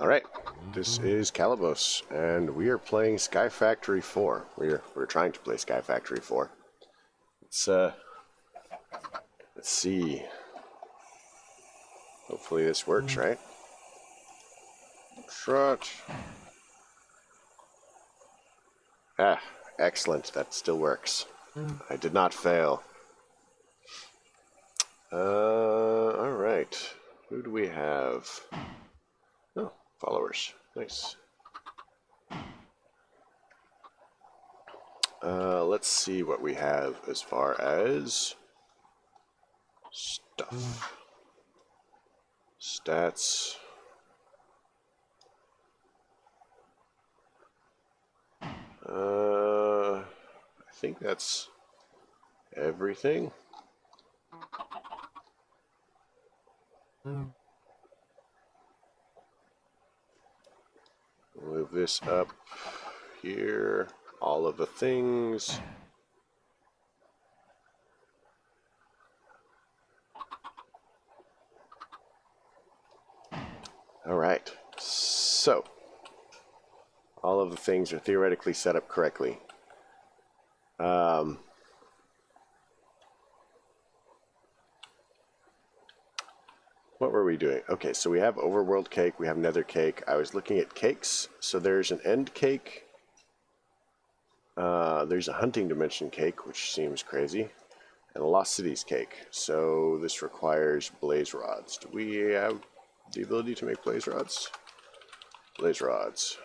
Alright, this is Calibos, and we are playing Sky Factory 4. We're trying to play Sky Factory 4. Let's see. Hopefully this works, right? Shot. Ah, excellent. That still works. I did not fail. Alright. Who do we have? Oh, followers. Nice. Let's see what we have as far as stuff. Stats. I think that's everything. Move this up here. All of the things. All right. So, all of the things are theoretically set up correctly. What were we doing? Okay, so we have overworld cake, we have nether cake. I was looking at cakes. So there's an end cake. There's a hunting dimension cake, which seems crazy. And a Lost Cities cake. So this requires blaze rods. Do we have the ability to make blaze rods? Blaze rods.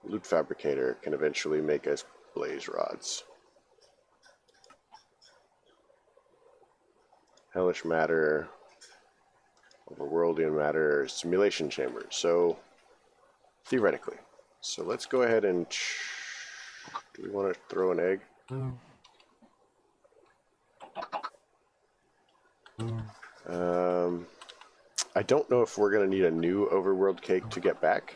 Loot fabricator can eventually make us blaze rods. Hellish matter, overworldian matter, simulation chamber. So theoretically, so let's go ahead and. Do we want to throw an egg? I don't know if we're going to need a new overworld cake to get back.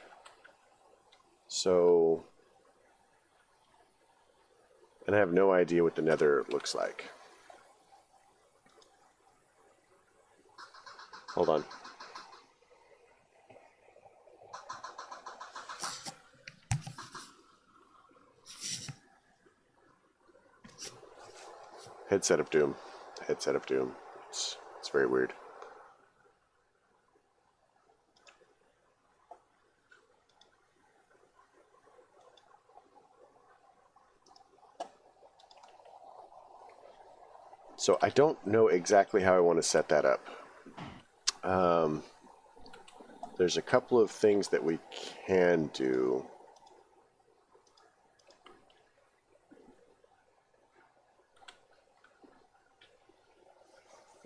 So, and I have no idea what the nether looks like. Hold on. Headset of Doom. Headset of Doom. It's very weird. So I don't know exactly how I want to set that up. There's a couple of things that we can do.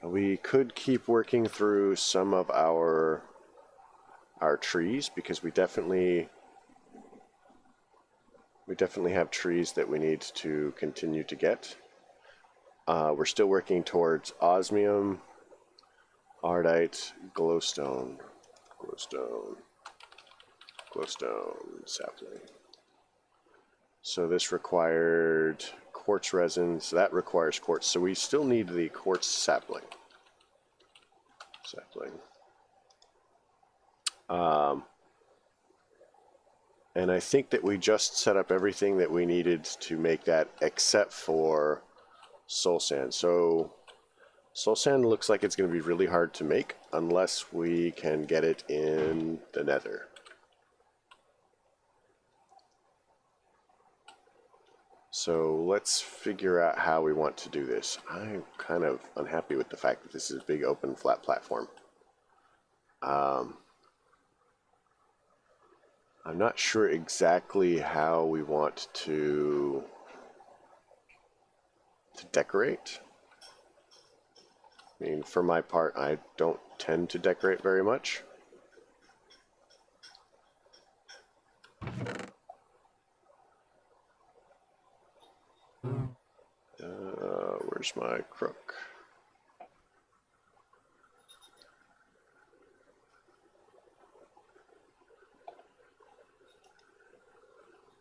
We could keep working through some of our trees because we definitely have trees that we need to continue to get. We're still working towards osmium, ardite, glowstone, sapling. So this required quartz resin, so that requires quartz. So we still need the quartz sapling. And I think that we just set up everything that we needed to make that except for soul sand. So soul sand looks like it's going to be really hard to make unless we can get it in the nether. So let's figure out how we want to do this. I'm kind of unhappy with the fact that this is a big open flat platform. I'm not sure exactly how we want to decorate. I mean, for my part, I don't tend to decorate very much. Where's my crook?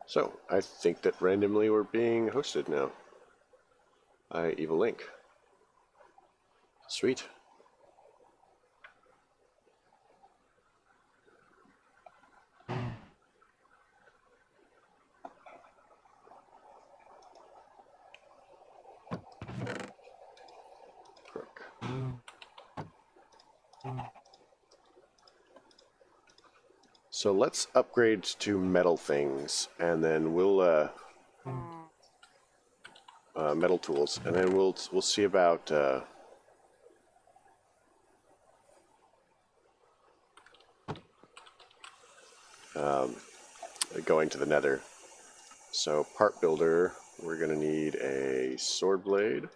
So, I think that randomly we're being hosted now by Evil Link. Sweet. So let's upgrade to metal things, and then we'll metal tools, and then we'll see about going to the Nether. So part builder, we're gonna need a sword blade.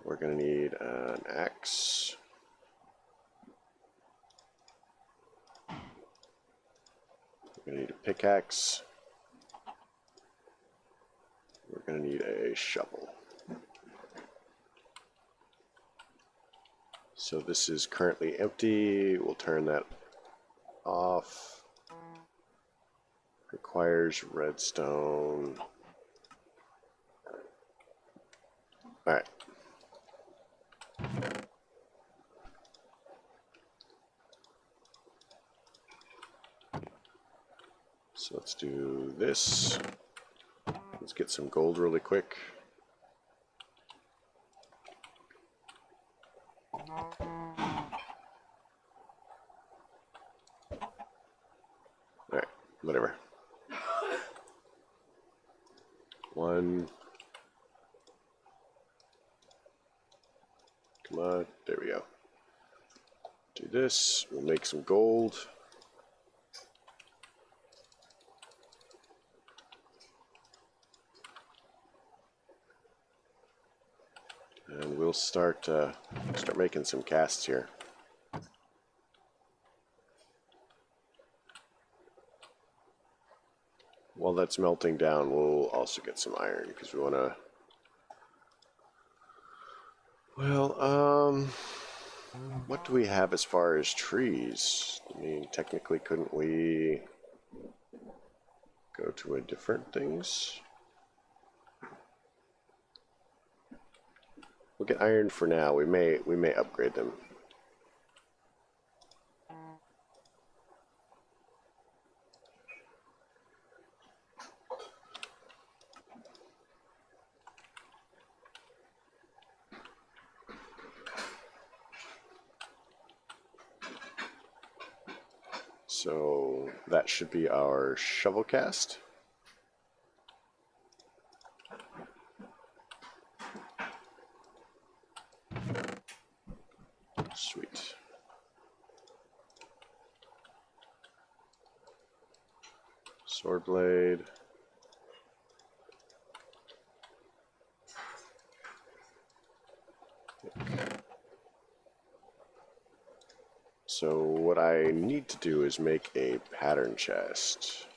We're gonna need an axe. We're gonna need a pickaxe. We're gonna need a shovel. So this is currently empty. We'll turn that off. Requires redstone. Alright. So let's do this. Let's get some gold really quick. Alright, whatever. One. Come on, there we go. Do this, we'll make some gold. And we'll start making some casts here. While that's melting down, we'll also get some iron because we want to. Well, what do we have as far as trees? I mean, technically, couldn't we go to a different things? We'll get iron for now. We may upgrade them. So that should be our shovel cast. Sweet. Sword blade. So what I need to do is make a pattern chest.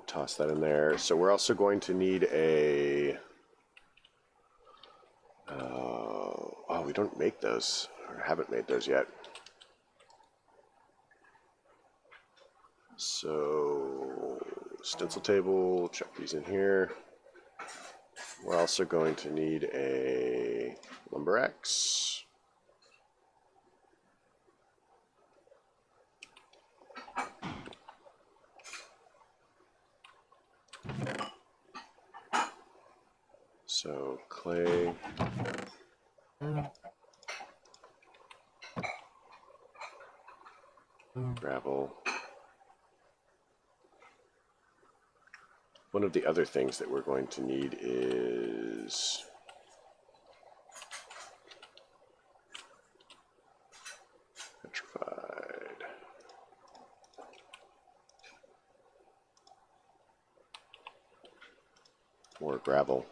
Toss that in there. So we're also going to need a... oh, we don't make those, or haven't made those yet. So, stencil table, chuck these in here. We're also going to need a lumber axe. So clay, gravel. One of the other things that we're going to need is petrified. More gravel.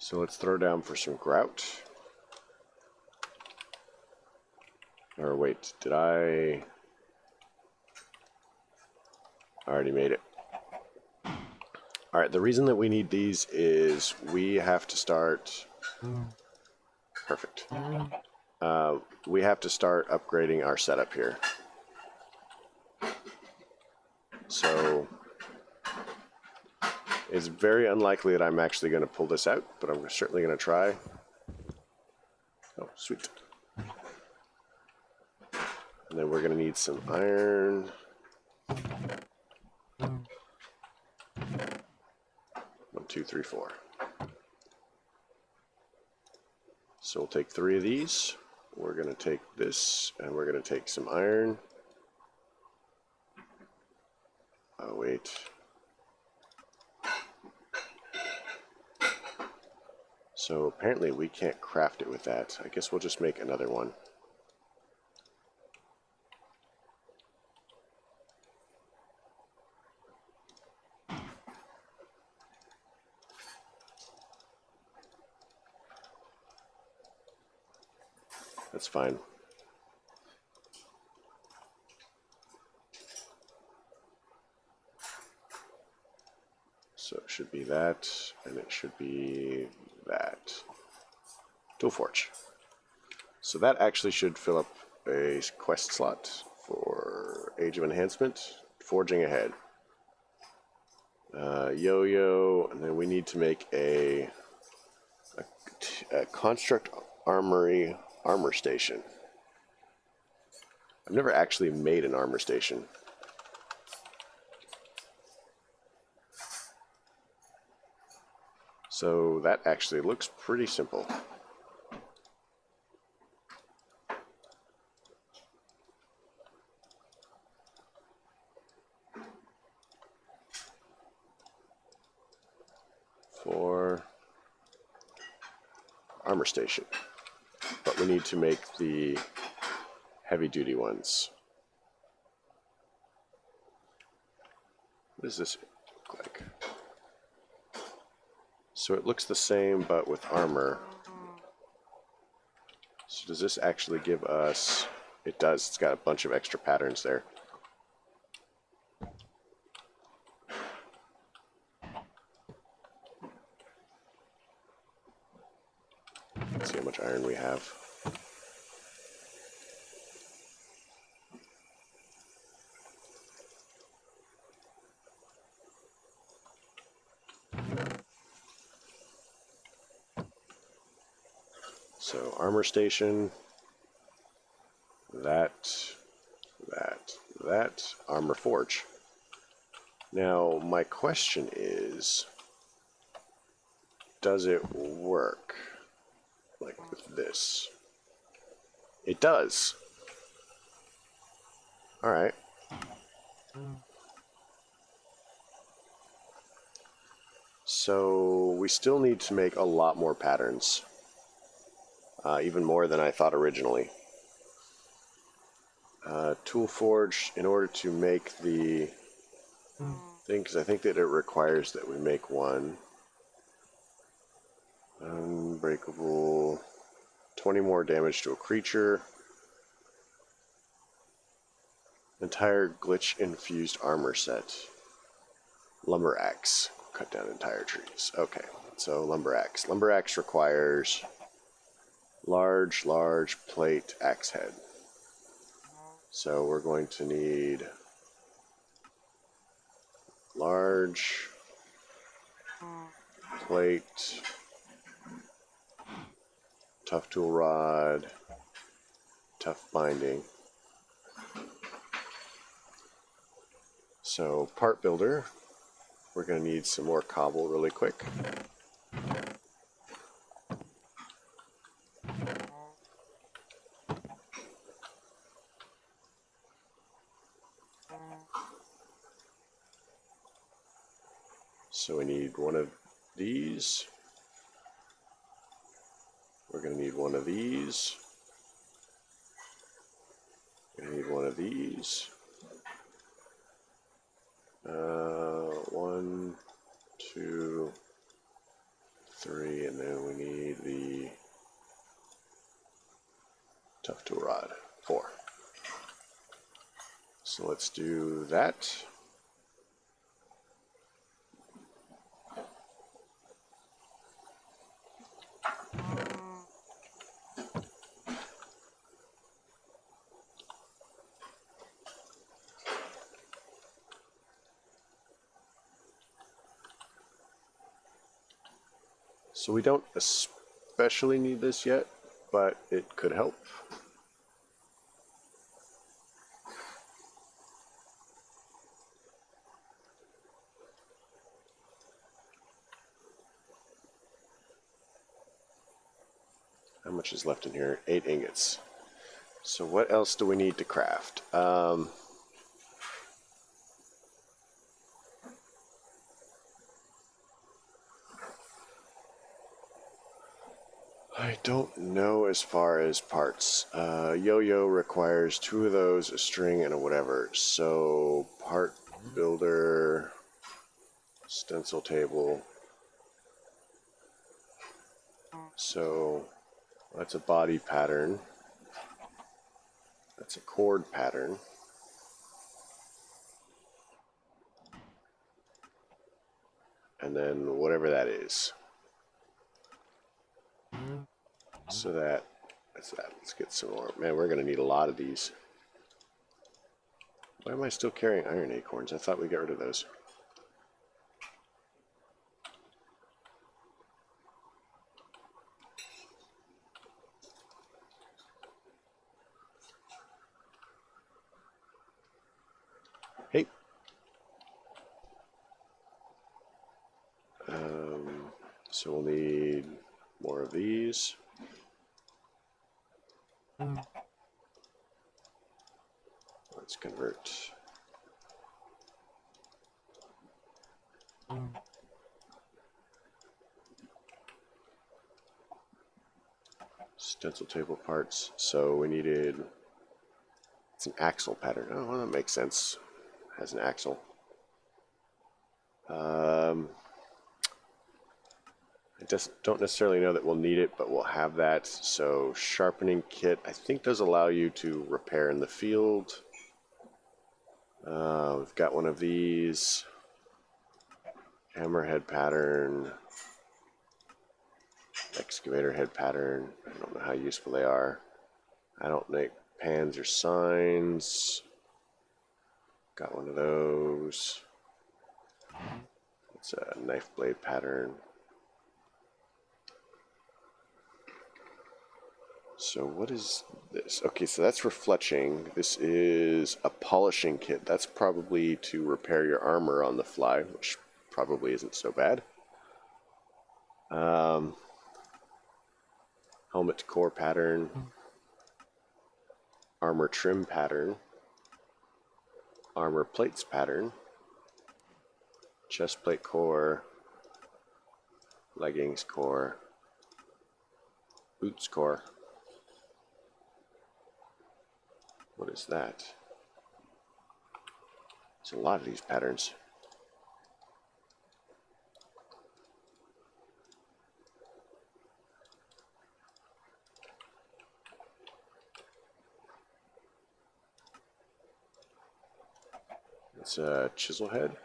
So let's throw down for some grout. Or wait, did I already made it? Alright, the reason that we need these is we have to start... Perfect. We have to start upgrading our setup here. So it's very unlikely that I'm actually going to pull this out, but I'm certainly going to try. Oh, sweet. And then we're going to need some iron. 1, 2, 3, 4. So we'll take 3 of these. We're going to take this, and we're going to take some iron. Oh, wait. So apparently we can't craft it with that. I guess we'll just make another one. That's fine. So it should be that, and it should be that. Toolforge. So that actually should fill up a quest slot for Age of Enhancement. Forging Ahead. Yo-yo, and then we need to make a construct armory armor station. I've never actually made an armor station. So that actually looks pretty simple. For armor station. But we need to make the heavy duty ones. What does this look like? So it looks the same but with armor. So does this actually give us... It does. It's got a bunch of extra patterns there. Let's see how much iron we have. So armor station, that, armor forge. Now my question is, does it work like with this? It does. All right. So we still need to make a lot more patterns. Even more than I thought originally. Toolforge, in order to make the thing, because I think that it requires that we make one. Unbreakable, 20 more damage to a creature. Entire glitch-infused armor set. Lumber axe, cut down entire trees. Okay, so lumber axe. Lumber axe requires large plate axe head. So we're going to need large plate, tough tool rod, tough binding. So part builder, we're going to need some more cobble really quick. So we need one of these. We're going to need one of these. We're going to need one of these. 1, 2, 3, and then let's do that. So we don't especially need this yet, but it could help. How much is left in here? 8 ingots. So what else do we need to craft? I don't know as far as parts. Yo-yo requires 2 of those, a string, and a whatever. So part builder, stencil table. So that's a body pattern. That's a cord pattern. And then whatever that is. So that's that. Let's get some more. Man, we're going to need a lot of these. Why am I still carrying iron acorns? I thought we got rid of those. Hey. So we'll need more of these. Let's convert. Stencil table parts. So we needed. It's an axle pattern. Oh, well, that makes sense. Has an axle. I don't necessarily know that we'll need it, but we'll have that. So sharpening kit, I think does allow you to repair in the field. We've got one of these. Hammerhead pattern. Excavator head pattern. I don't know how useful they are. I don't make pans or signs. Got one of those. It's a knife blade pattern. So what is this? Okay, so that's for fletching. This is a polishing kit. That's probably to repair your armor on the fly, which probably isn't so bad. Helmet core pattern. Armor trim pattern. Armor plates pattern. Chest plate core. Leggings core. Boots core. What is that? There's a lot of these patterns. It's a chisel head.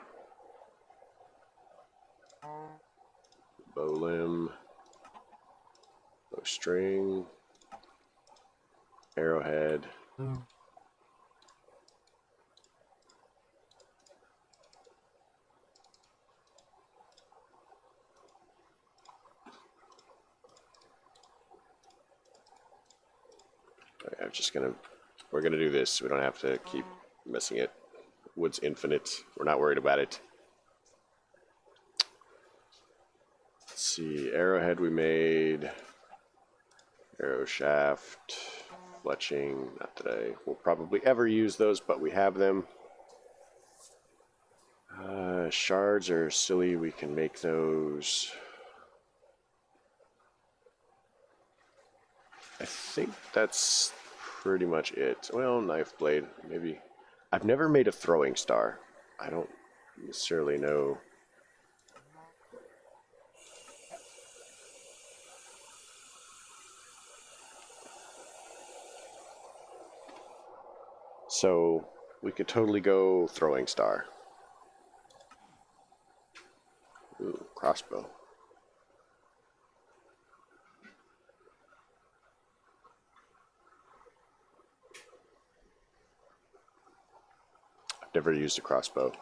Bow limb. Bowstring. Arrowhead. We're gonna do this. We don't have to keep missing it. Wood's infinite. We're not worried about it. Let's see. Arrowhead we made. Arrow shaft. Fletching. Not that I will probably ever use those, but we have them. Shards are silly. We can make those. I think that's pretty much it. Well, knife blade, maybe. I've never made a throwing star. I don't necessarily know. So We could totally go throwing star. Ooh, crossbow. I've never used a crossbow.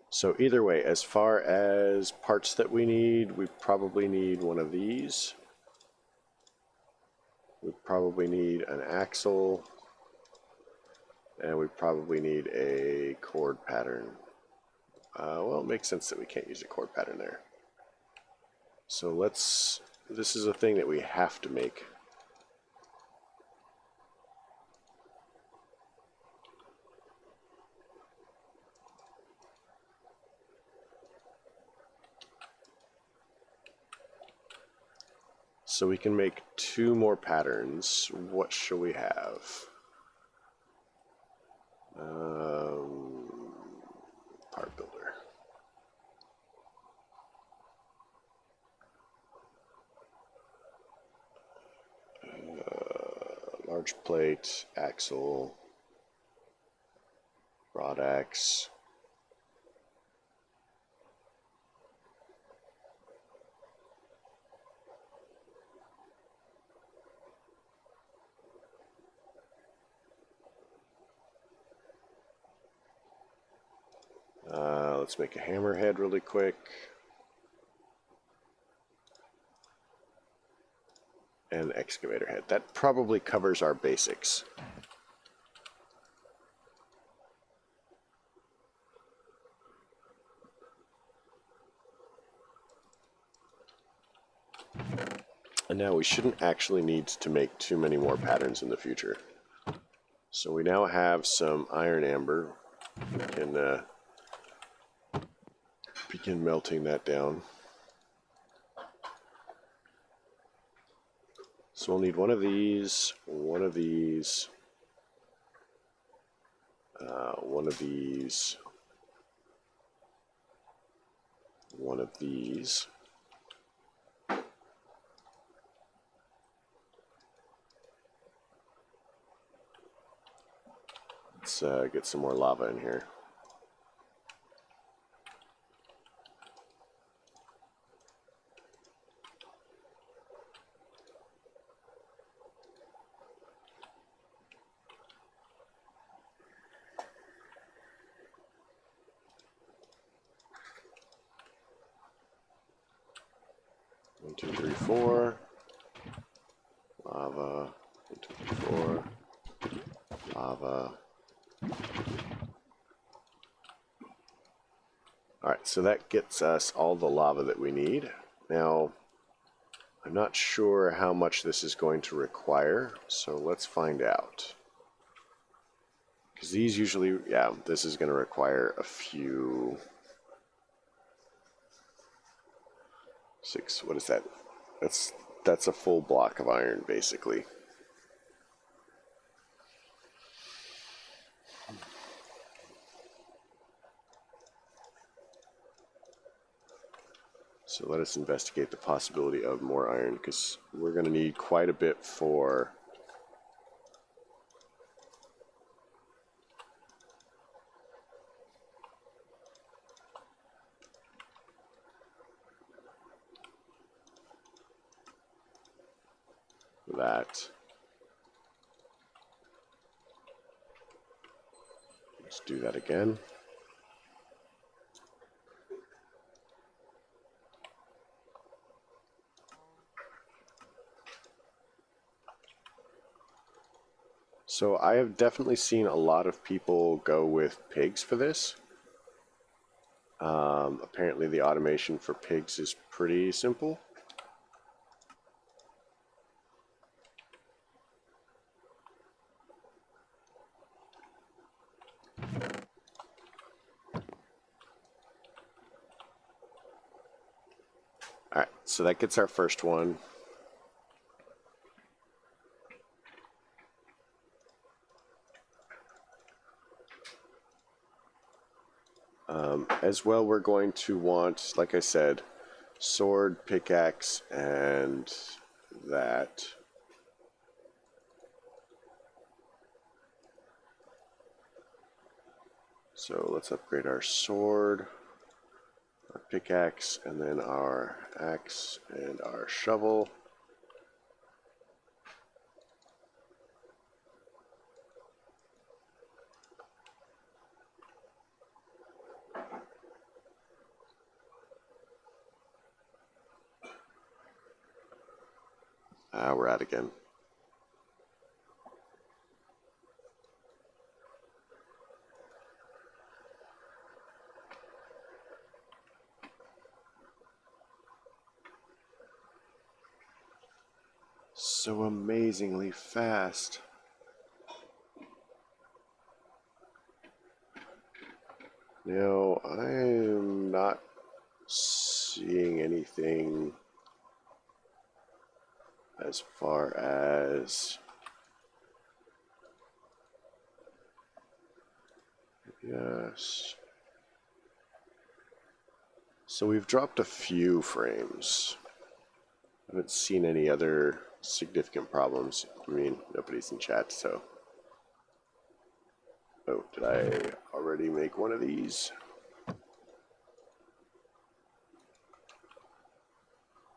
So either way, as far as parts that we need, we probably need one of these. We probably need an axle. And we probably need a cord pattern. Well, it makes sense that we can't use a cord pattern there. So let's, this is a thing that we have to make. So we can make 2 more patterns. What shall we have? Part builder. Large plate, axle, rod axe. Let's make a hammerhead really quick. And an excavator head. That probably covers our basics. And now we shouldn't actually need to make too many more patterns in the future. So we now have some iron amber. We can begin melting that down. So we'll need one of these, one of these, one of these, one of these. Let's get some more lava in here. One, two, three, four. Lava. 1, 2, 3, 4. Lava. Alright, so that gets us all the lava that we need. Now, I'm not sure how much this is going to require, so let's find out. Because these usually, yeah, this is going to require a few... 6, what is that? That's a full block of iron, basically. So let us investigate the possibility of more iron, because we're going to need quite a bit for that. Let's do that again. So I have definitely seen a lot of people go with pigs for this. Apparently the automation for pigs is pretty simple. Alright, so that gets our first one. As well, we're going to want, like I said, sword, pickaxe, and that. So let's upgrade our sword, our pickaxe, and then our axe and our shovel. We're out again. So amazingly fast. Now, I'm not seeing anything as far as... Yes. So we've dropped a few frames. I haven't seen any other significant problems. I mean, nobody's in chat, so... Oh, did I already make one of these?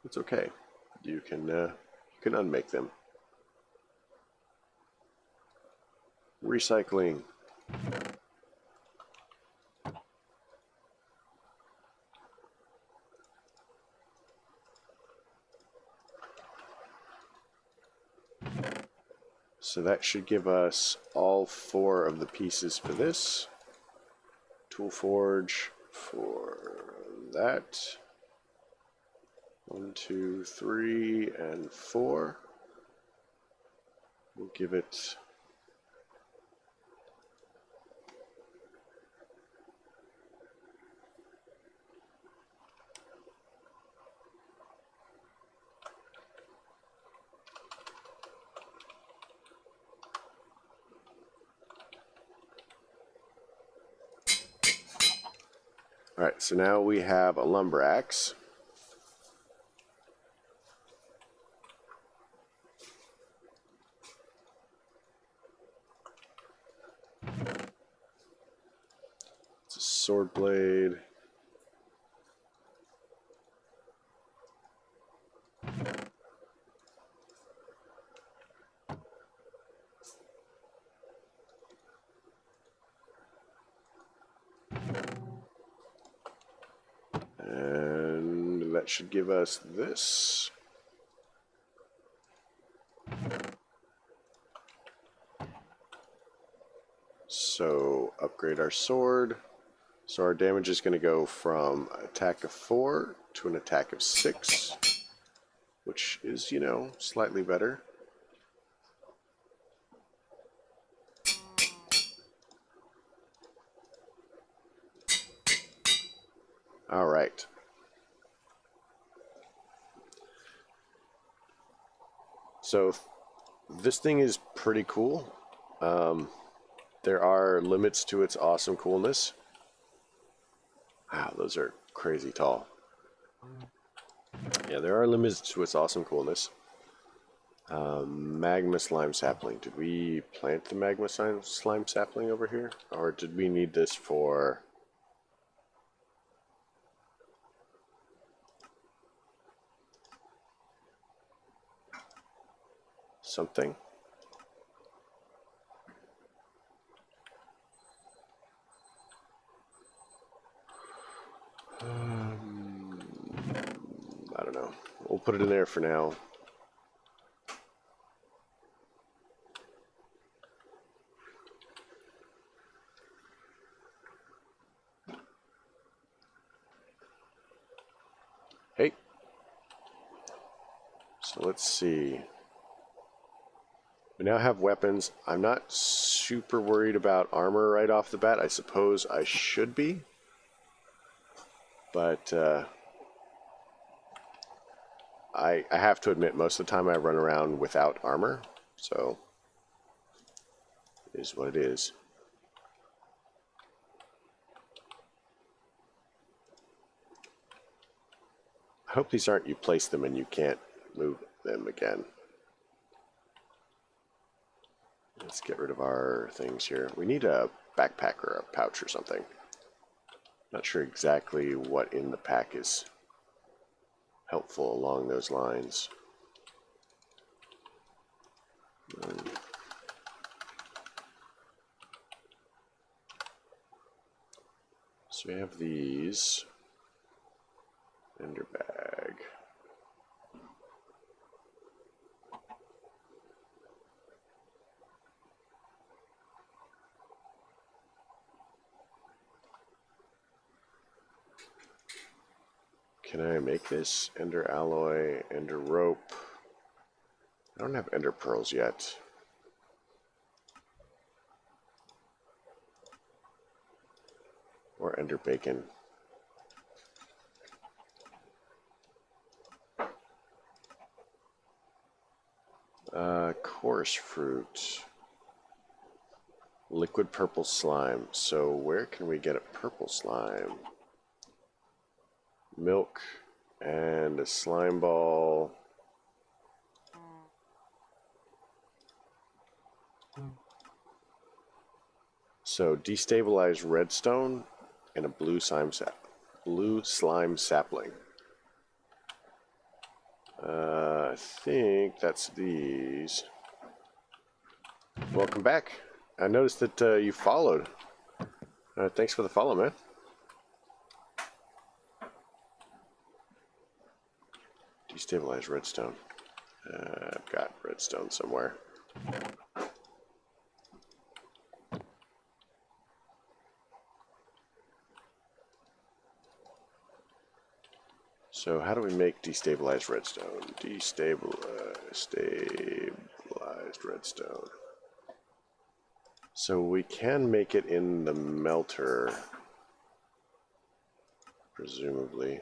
It's okay. You can unmake them. Recycling. So that should give us all 4 of the pieces for this. Tool forge for that. 1, 2, 3, and 4. We'll give it... Alright, so now we have a lumber axe. It's a sword blade. And that should give us this. So upgrade our sword. So our damage is going to go from an attack of 4 to an attack of 6, which is, you know, slightly better. All right. So this thing is pretty cool. There are limits to its awesome coolness. Wow, those are crazy tall. Yeah, there are limits to its awesome coolness. Magma slime sapling. Did we plant the magma slime sapling over here? Or did we need this for... something? I don't know. We'll put it in there for now. Hey. So let's see. We now have weapons. I'm not super worried about armor right off the bat. I suppose I should be. But I have to admit, most of the time I run around without armor. So it is what it is. I hope these aren't you place them and you can't move them again. Let's get rid of our things here. We need a backpack or a pouch or something. Not sure exactly what in the pack is helpful along those lines. So we have these. Ender bag. Can I make this? Ender alloy, ender rope. I don't have ender pearls yet. Or ender bacon. Coarse fruit. Liquid purple slime. So where can we get a purple slime? Milk and a slime ball. So destabilized redstone and a blue slime sapling. I think that's these. Welcome back. I noticed that you followed. Thanks for the follow, man. Destabilized redstone. I've got redstone somewhere. So how do we make destabilized redstone? Stabilized redstone. So we can make it in the melter, presumably.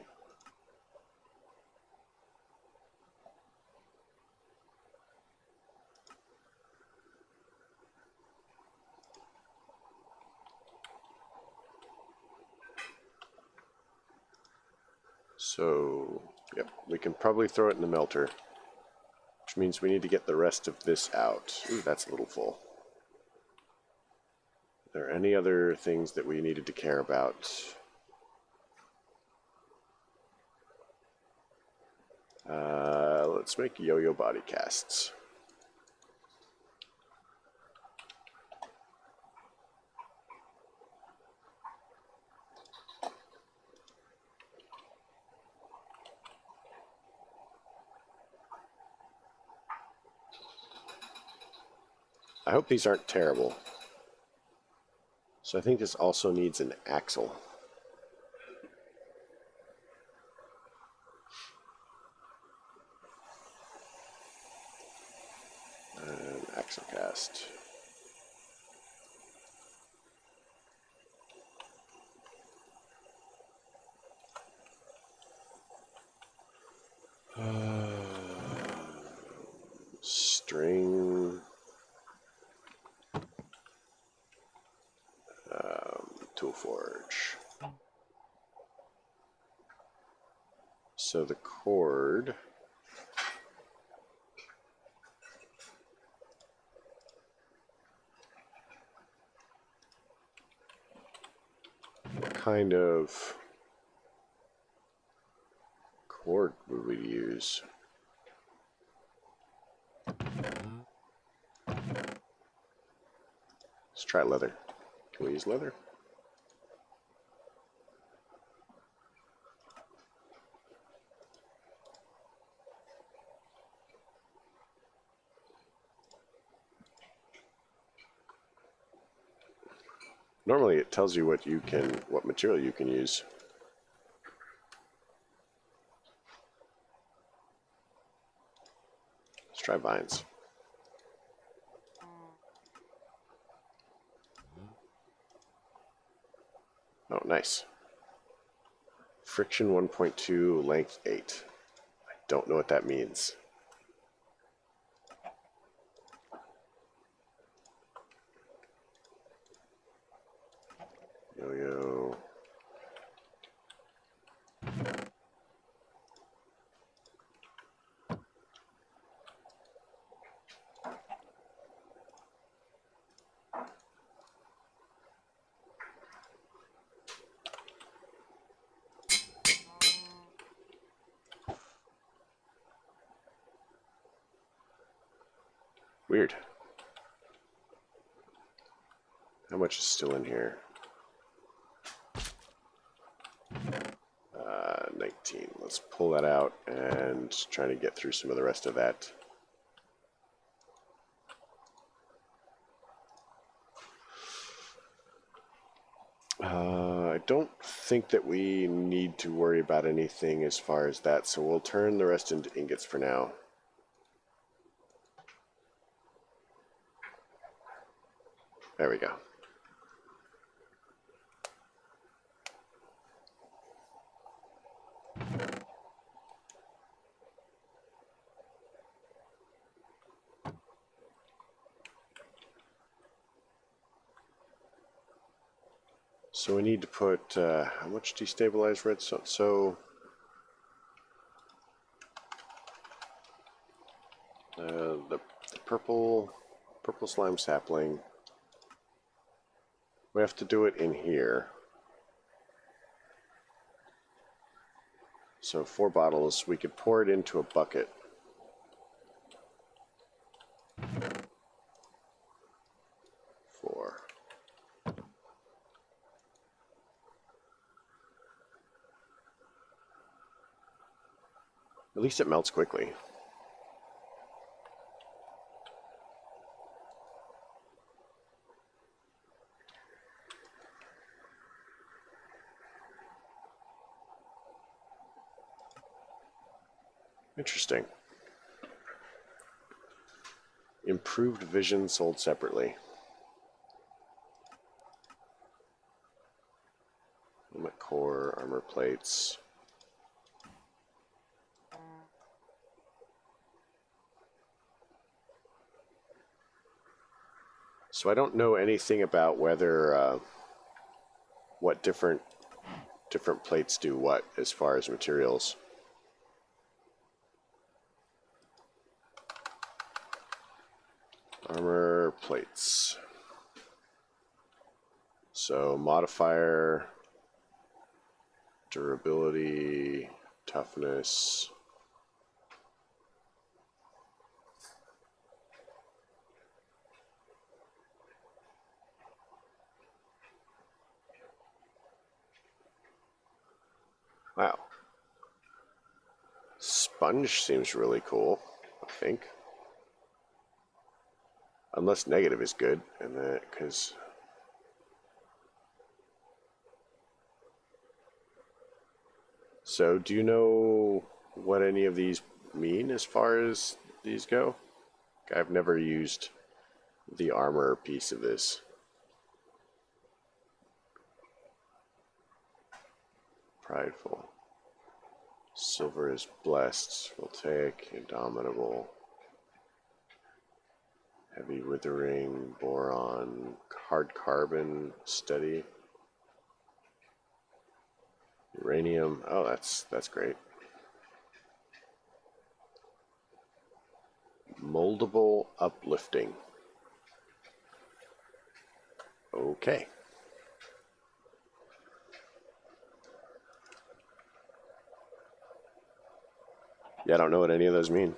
So, yep, we can probably throw it in the melter, which means we need to get the rest of this out. Ooh, that's a little full. Are there any other things that we needed to care about? Let's make yo-yo body casts. I hope these aren't terrible. So I think this also needs an axle. An axle cast. String. Tool forge. So the cord. What kind of cord would we use? Let's try leather. Can we use leather? Normally it tells you what material you can use. Let's try vines. Oh, nice. Friction 1.2, length 8. I don't know what that means. Yo-yo. Weird. How much is still in here? 19. Let's pull that out and try to get through some of the rest of that. I don't think that we need to worry about anything as far as that, so we'll turn the rest into ingots for now. There we go. So we need to put, how much destabilized redstone? So, the purple slime sapling, we have to do it in here. So 4 bottles, we could pour it into a bucket. At least it melts quickly. Interesting. Improved vision sold separately. Helmet core, armor plates. So I don't know anything about whether what different plates do what as far as materials. Armor plates. So modifier, durability, toughness. Wow. Sponge seems really cool, I think. Unless negative is good, and that, because... So, do you know what any of these mean as far as these go? I've never used the armor piece of this. Prideful. Silver is blessed. Voltaic, indomitable. Heavy withering, boron, hard carbon, steady. Uranium. Oh, that's great. Moldable uplifting. Okay. Yeah, I don't know what any of those mean.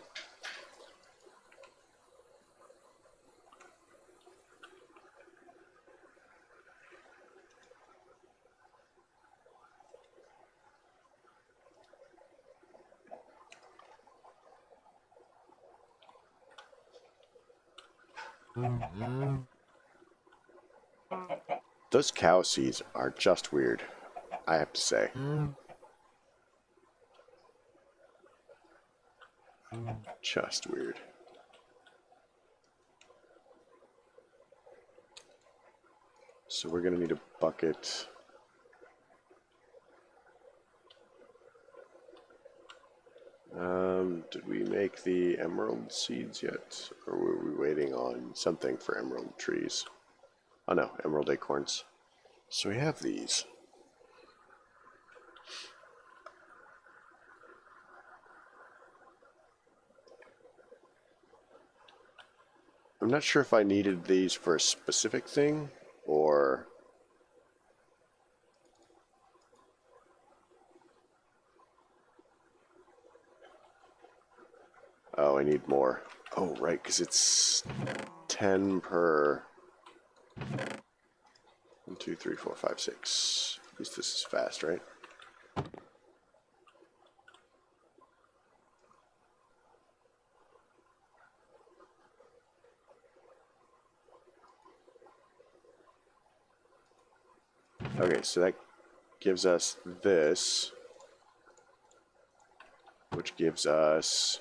Those cow seeds are just weird, I have to say. Just weird. So we're gonna need a bucket. Did we make the emerald seeds yet? Or were we waiting on something for emerald trees? Oh no, emerald acorns. So we have these. I'm not sure if I needed these for a specific thing, or... Oh, I need more. Oh, right, because it's 10 per 1, 2, 3, 4, 5, 6. At least this is fast, right? Okay, so that gives us this, which gives us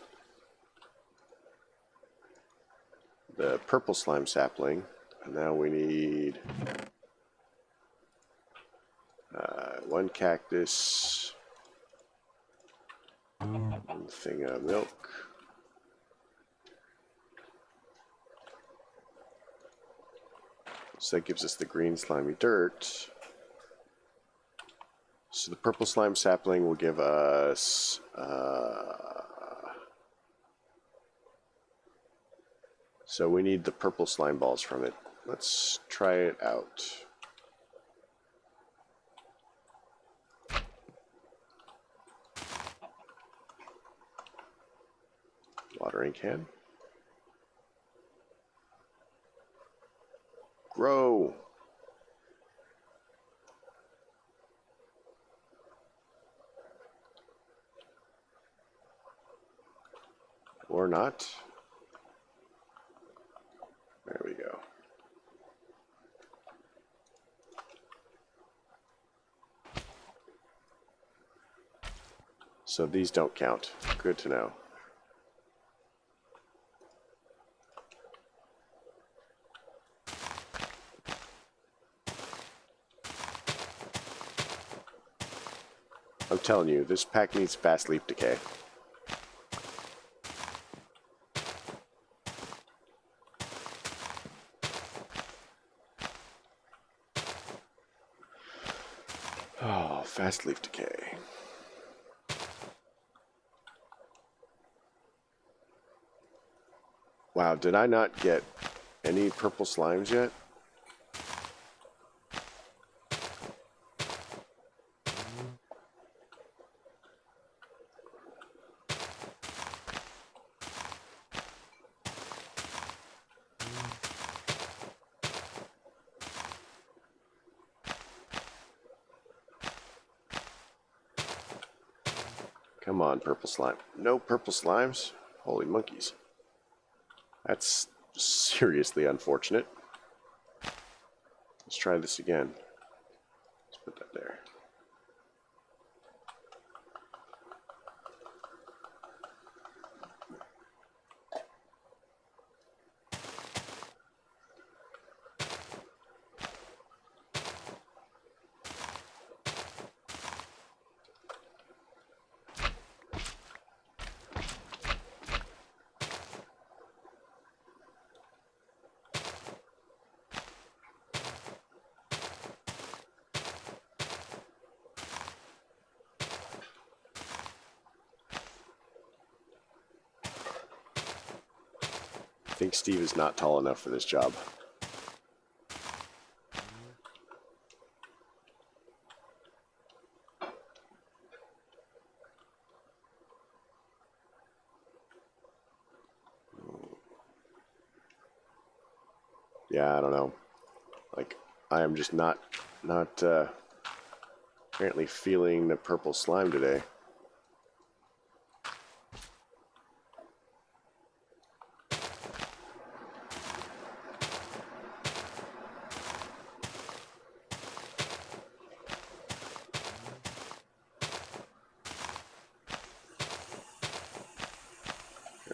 the purple slime sapling. And now we need 1 cactus, 1 thing of milk. So that gives us the green slimy dirt. So the purple slime sapling will give us so we need the purple slime balls from it. Let's try it out. Watering can. Grow. Or not. There we go. So these don't count. Good to know. I'm telling you, this pack needs fast leaf decay. Oh, fast leaf decay. Wow, did I not get any purple slimes yet? Come on, purple slime. No purple slimes? Holy monkeys. That's seriously unfortunate. Let's try this again. Let's put that there. I think Steve is not tall enough for this job. Yeah, I don't know. Like, I am just not apparently feeling the purple slime today.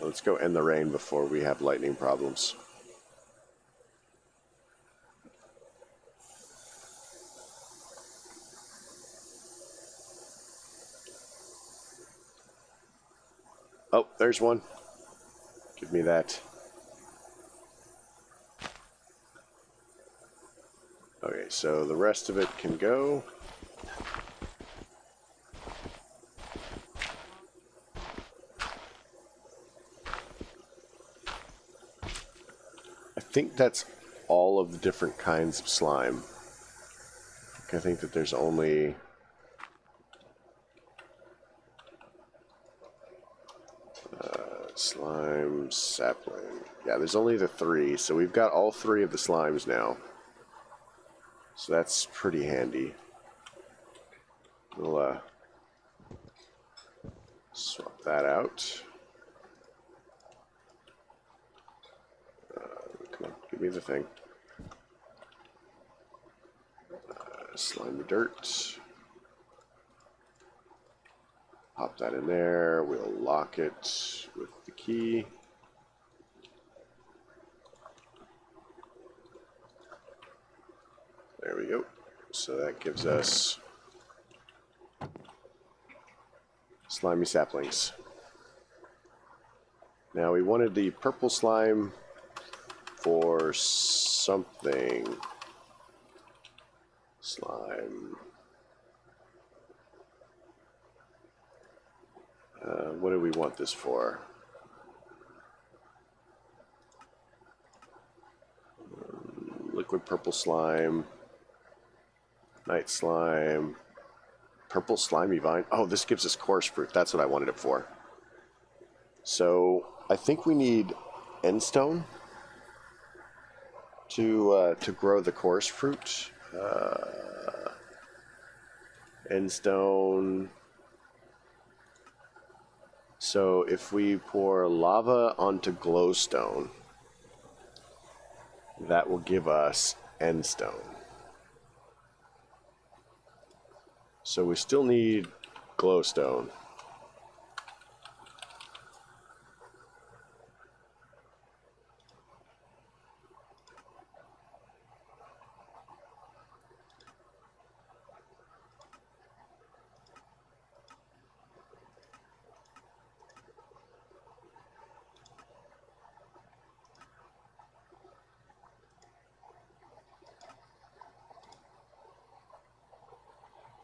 Let's go end the rain before we have lightning problems. Oh, there's one. Give me that. Okay, so the rest of it can go. I think that's all of the different kinds of slime. I think that there's only... Slime sapling. Yeah, there's only the 3, so we've got all 3 of the slimes now. So that's pretty handy. We'll swap that out. Come on, give me the thing. Slimy dirt. Pop that in there. We'll lock it with the key. There we go. So that gives us slimy saplings. Now we wanted the purple slime for something. Slime. What do we want this for? Liquid purple slime. Night slime. Purple slimy vine. Oh, this gives us coarse fruit. That's what I wanted it for. So I think we need endstone to grow the coarse fruit. Endstone. So if we pour lava onto glowstone, that will give us endstone. So we still need glowstone.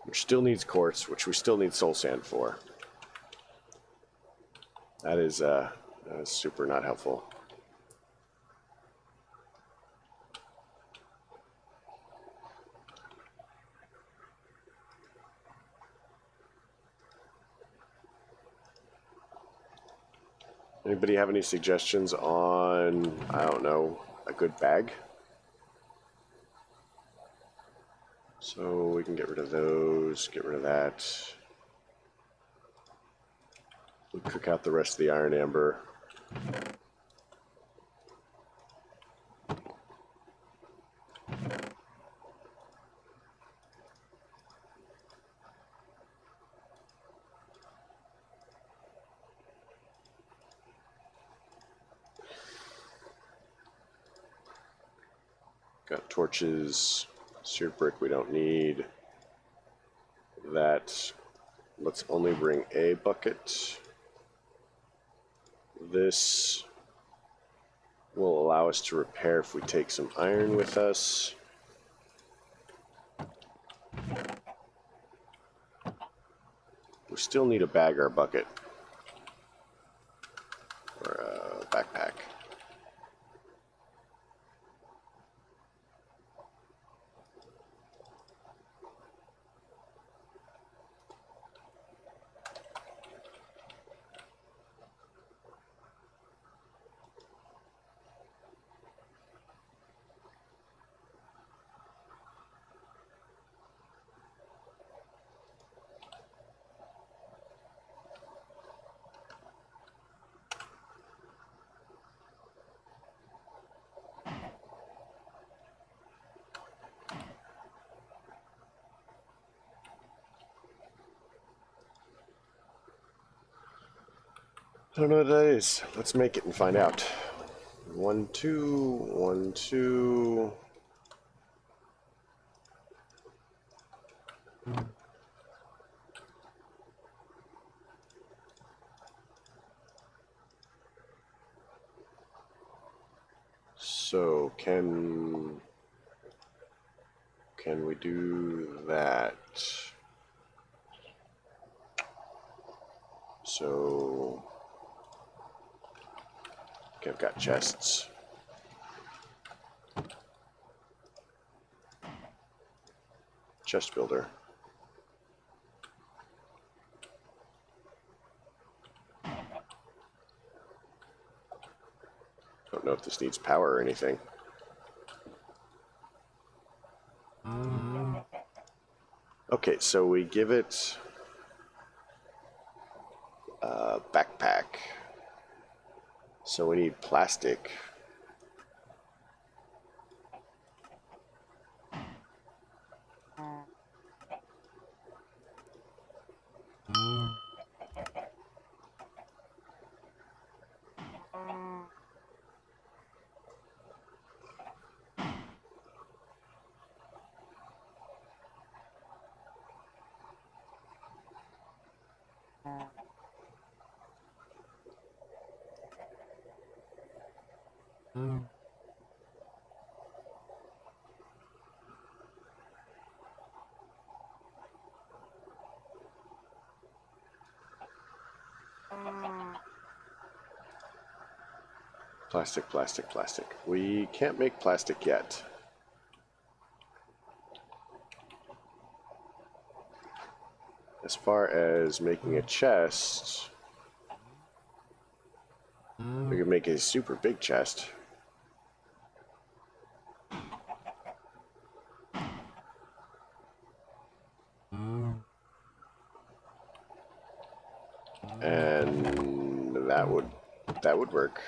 Which still needs quartz, which we still need soul sand for. That is super not helpful. Anybody have any suggestions on, I don't know, a good bag? So we can get rid of those, get rid of that. We'll cook out the rest of the iron amber. Got torches, seared brick we don't need. That, let's only bring a bucket. This will allow us to repair if we take some iron with us. We still need a bag or a bucket. Or a backpack. I don't know what that is. Let's make it and find out. 1, 2, 1, 2. So can we do that? So okay, I've got chests. Chest builder. if this needs power or anything. Okay, so we give it a backpack. So we need plastic. Plastic, plastic, plastic. We can't make plastic yet. As far as making a chest, we could make a super big chest. And that would work.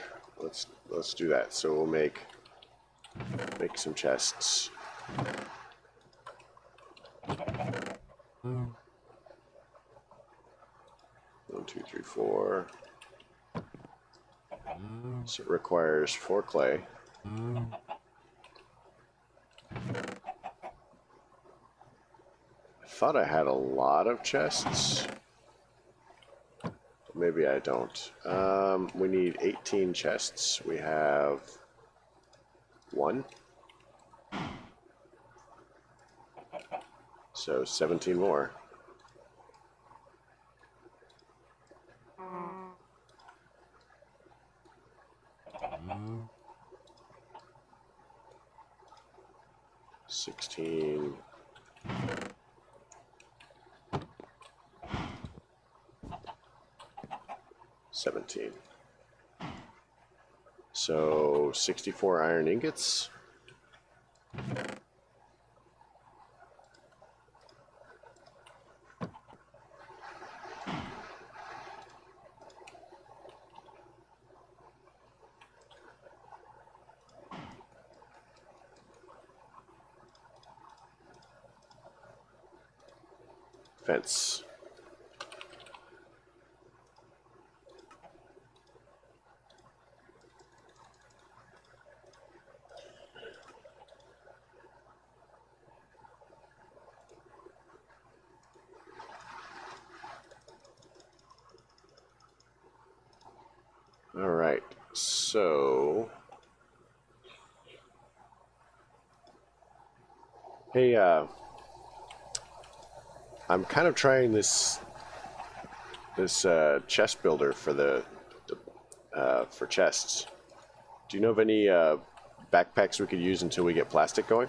Let's do that. So we'll make some chests. One, 2, 3, 4. So it requires 4 clay. I thought I had a lot of chests. Maybe I don't. We need 18 chests. We have 1. So 17 more. Mm. 16. $17. So 64 iron ingots. Fence. All right, so hey, I'm kind of trying this chest builder for for chests. Do you know of any backpacks we could use until we get plastic going?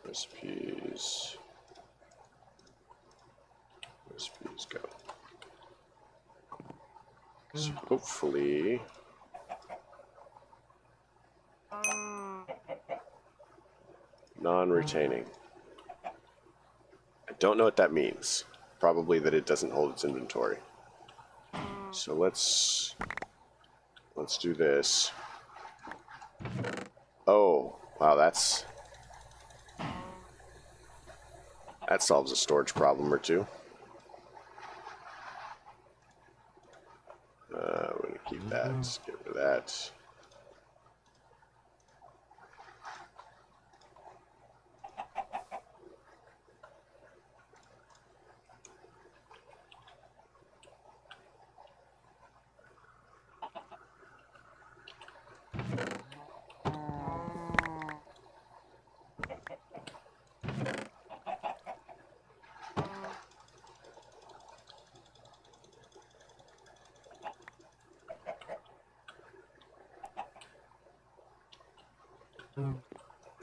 Recipes. Recipes go. So hopefully non-retaining. I don't know what that means. Probably that it doesn't hold its inventory. So let's do this. Oh, wow, that solves a storage problem or two. We're gonna keep that. Let's get rid of that.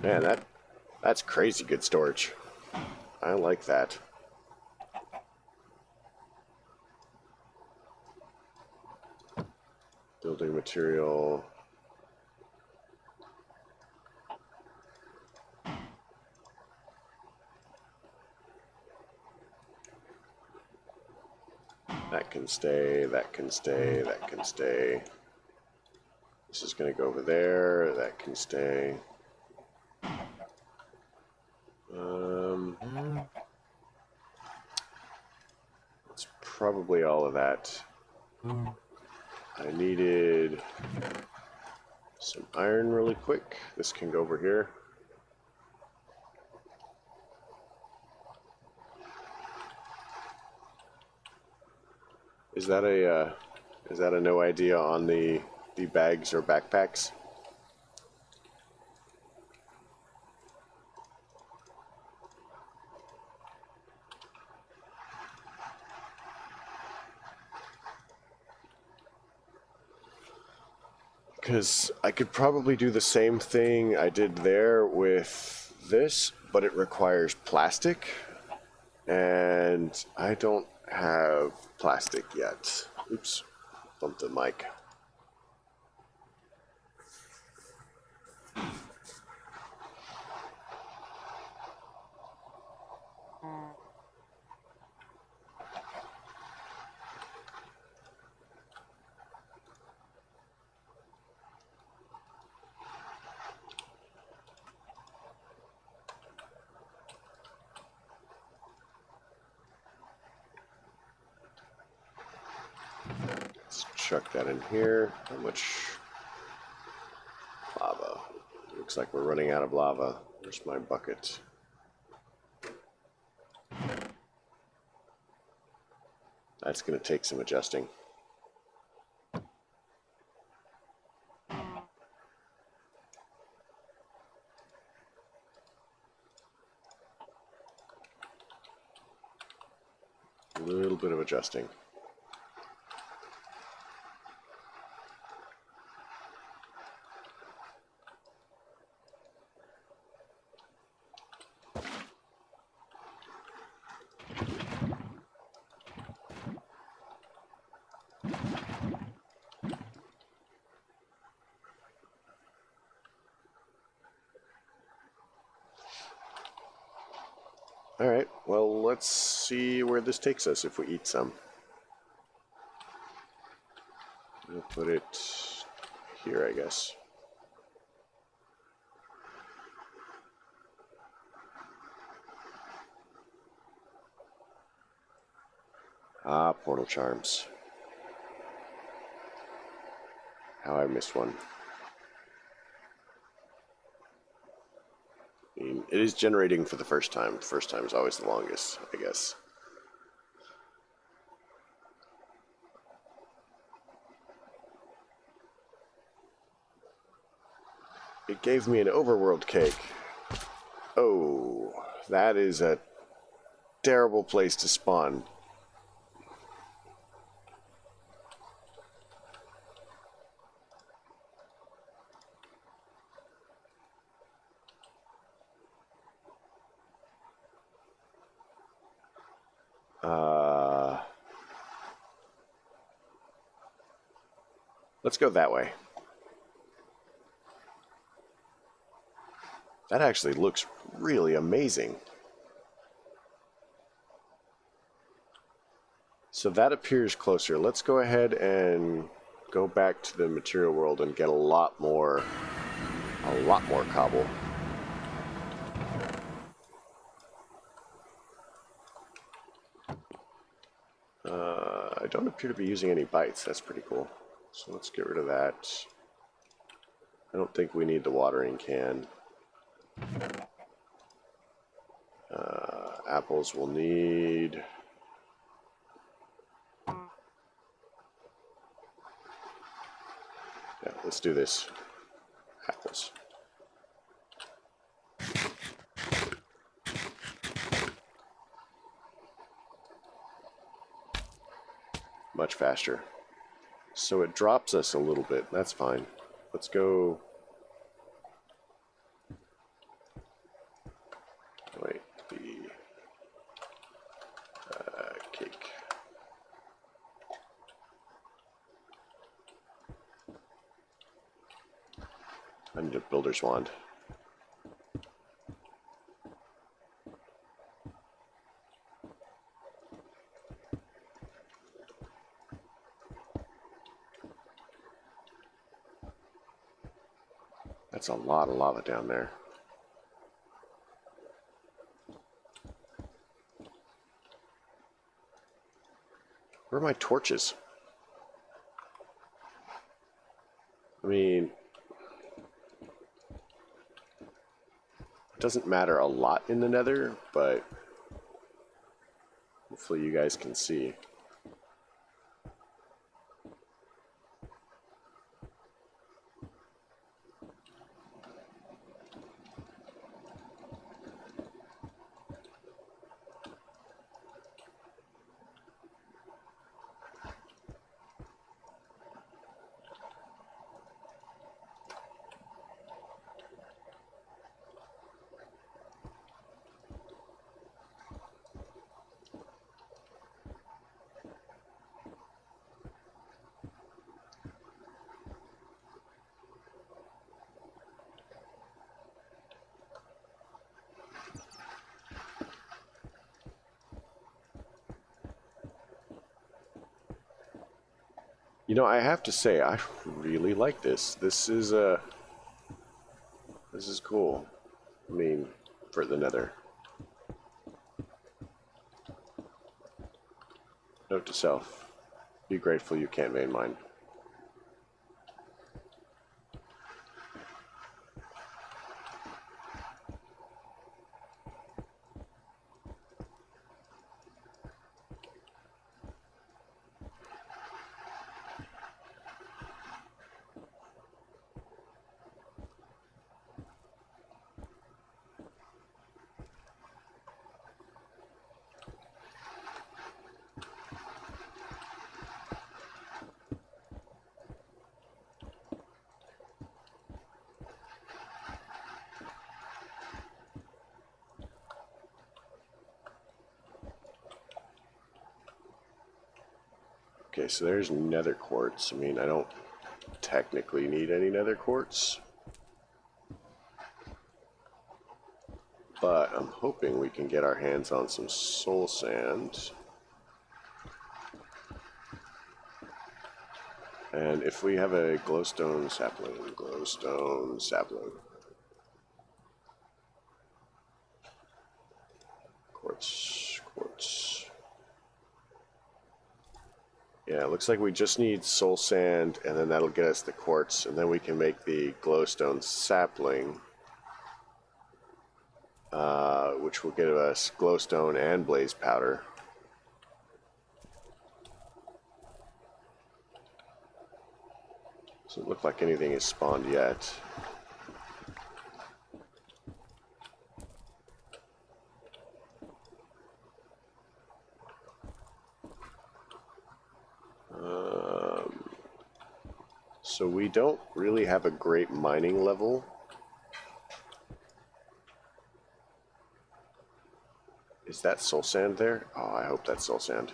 Man, that's crazy good storage. I like that. Building material. That can stay, that can stay, that can stay. This is going to go over there, that can stay. It's probably all of that. I needed some iron really quick. This can go over here. Is that a no idea on the bags or backpacks? Because I could probably do the same thing I did there with this, but it requires plastic, and I don't have plastic yet. Oops, bumped the mic. Let's chuck that in here. How much lava? Looks like we're running out of lava. Where's my bucket? That's going to take some adjusting. A little bit of adjusting. Alright, well, let's see where this takes us if we eat some. We'll put it here, I guess. Ah, portal charms. How I missed one. I mean, it is generating for the first time. First time is always the longest, I guess. It gave me an overworld cake. Oh, that is a terrible place to spawn. Let's go that way. That actually looks really amazing. So that appears closer. Let's go ahead and go back to the material world and get a lot more cobble. I don't appear to be using any bites. That's pretty cool. So let's get rid of that. I don't think we need the watering can. Apples we'll need. Yeah, let's do this. Apples. Much faster. So it drops us a little bit. That's fine. Let's go. Cake. I need a builder's wand. That's a lot of lava down there. Where are my torches? I mean, it doesn't matter a lot in the Nether, but hopefully you guys can see. You know, I have to say, I really like this. This is cool. I mean, for the Nether. Note to self: be grateful you can't vein mine. Okay, so there's nether quartz. I mean, I don't technically need any nether quartz, but I'm hoping we can get our hands on some soul sand. And if we have a glowstone sapling, quartz. Yeah, it looks like we just need soul sand, and then that'll get us the quartz, and then we can make the glowstone sapling, which will give us glowstone and blaze powder. Doesn't look like anything is spawned yet. So we don't really have a great mining level. Is that soul sand there? Oh, I hope that's soul sand.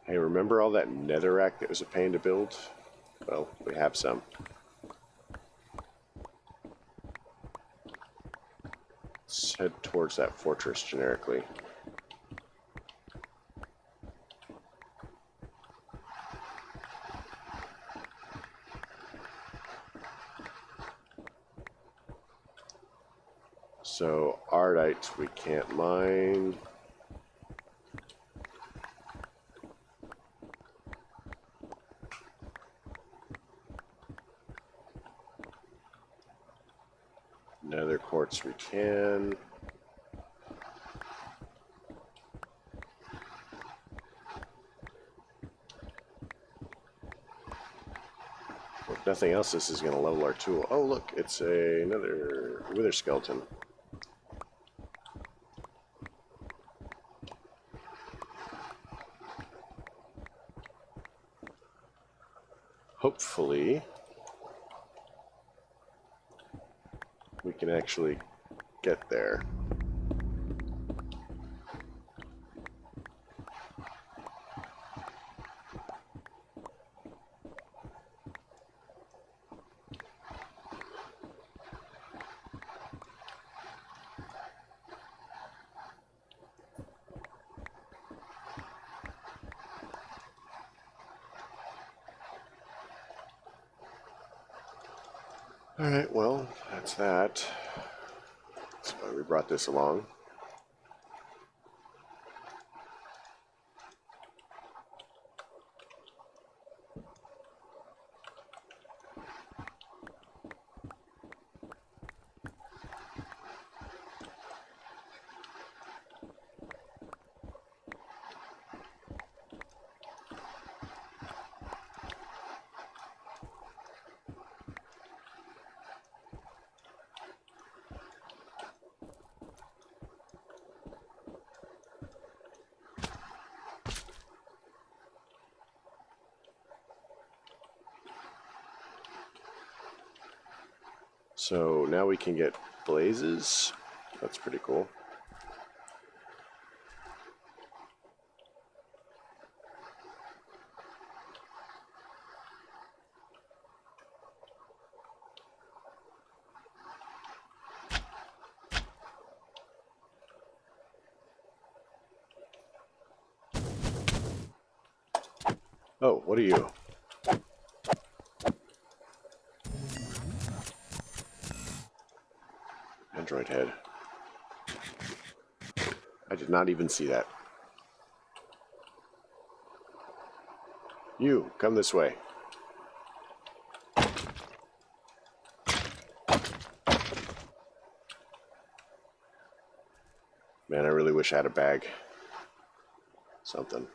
Hey, remember all that netherrack that was a pain to build? Well, we have some. Let's head towards that fortress generically. So, ardite we can't mine. Nether quartz we can. If nothing else, this is going to level our tool. Oh, look, it's another wither skeleton. Hopefully, we can actually get there. Alright, well, that's that. That's why we brought this along. So now we can get blazes. That's pretty cool. Oh, what are you? Android head. I did not even see that. You, come this way. Man, I really wish I had a bag. Something.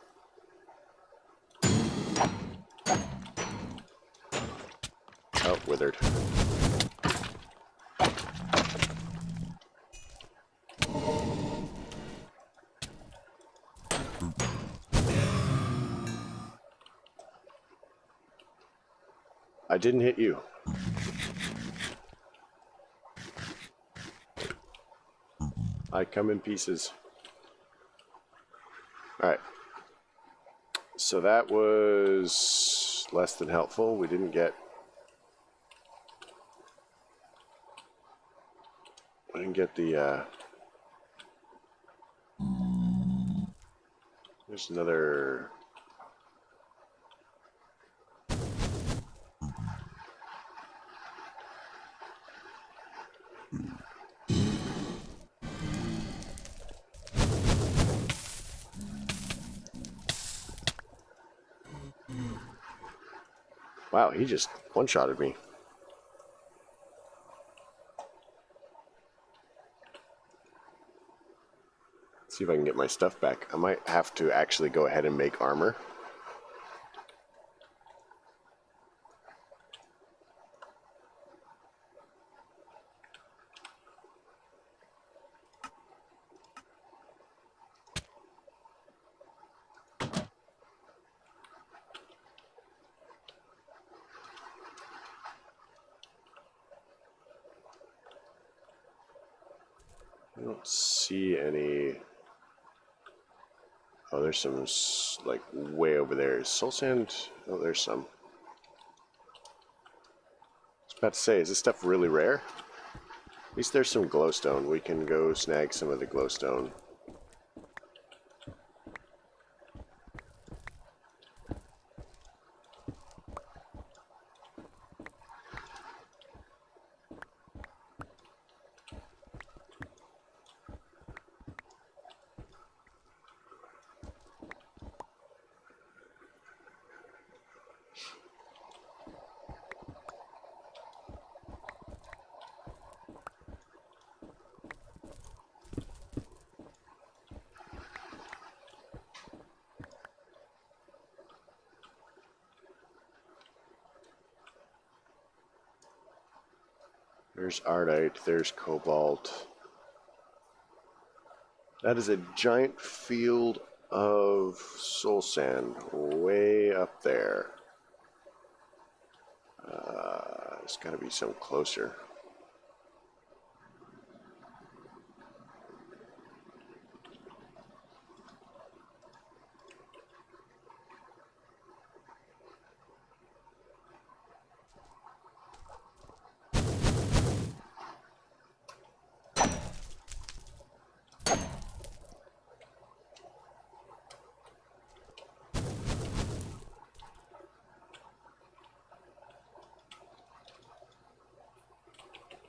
Oh, withered. I didn't hit you. I come in pieces. Alright. So that was less than helpful. We didn't get... the... There's another... Wow, he just one-shotted me. See if I can get my stuff back. I might have to actually go ahead and make armor. I don't see any... Oh, there's some, like, way over there. Is soul sand? Oh, there's some. I was about to say, is this stuff really rare? At least there's some glowstone. We can go snag some of the glowstone. There's Ardite, there's Cobalt. That is a giant field of soul sand way up there. There's got to be some closer.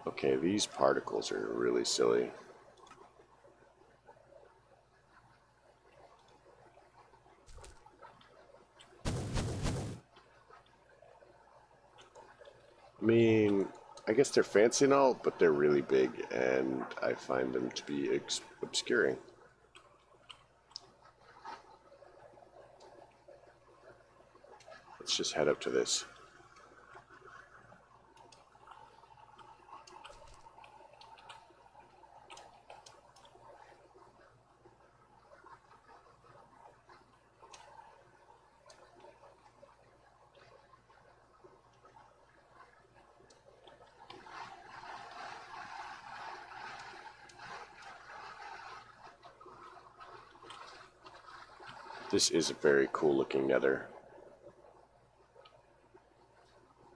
Okay, these particles are really silly. I mean, I guess they're fancy and all, but they're really big, and I find them to be obscuring. Let's just head up to this. This is a very cool looking nether.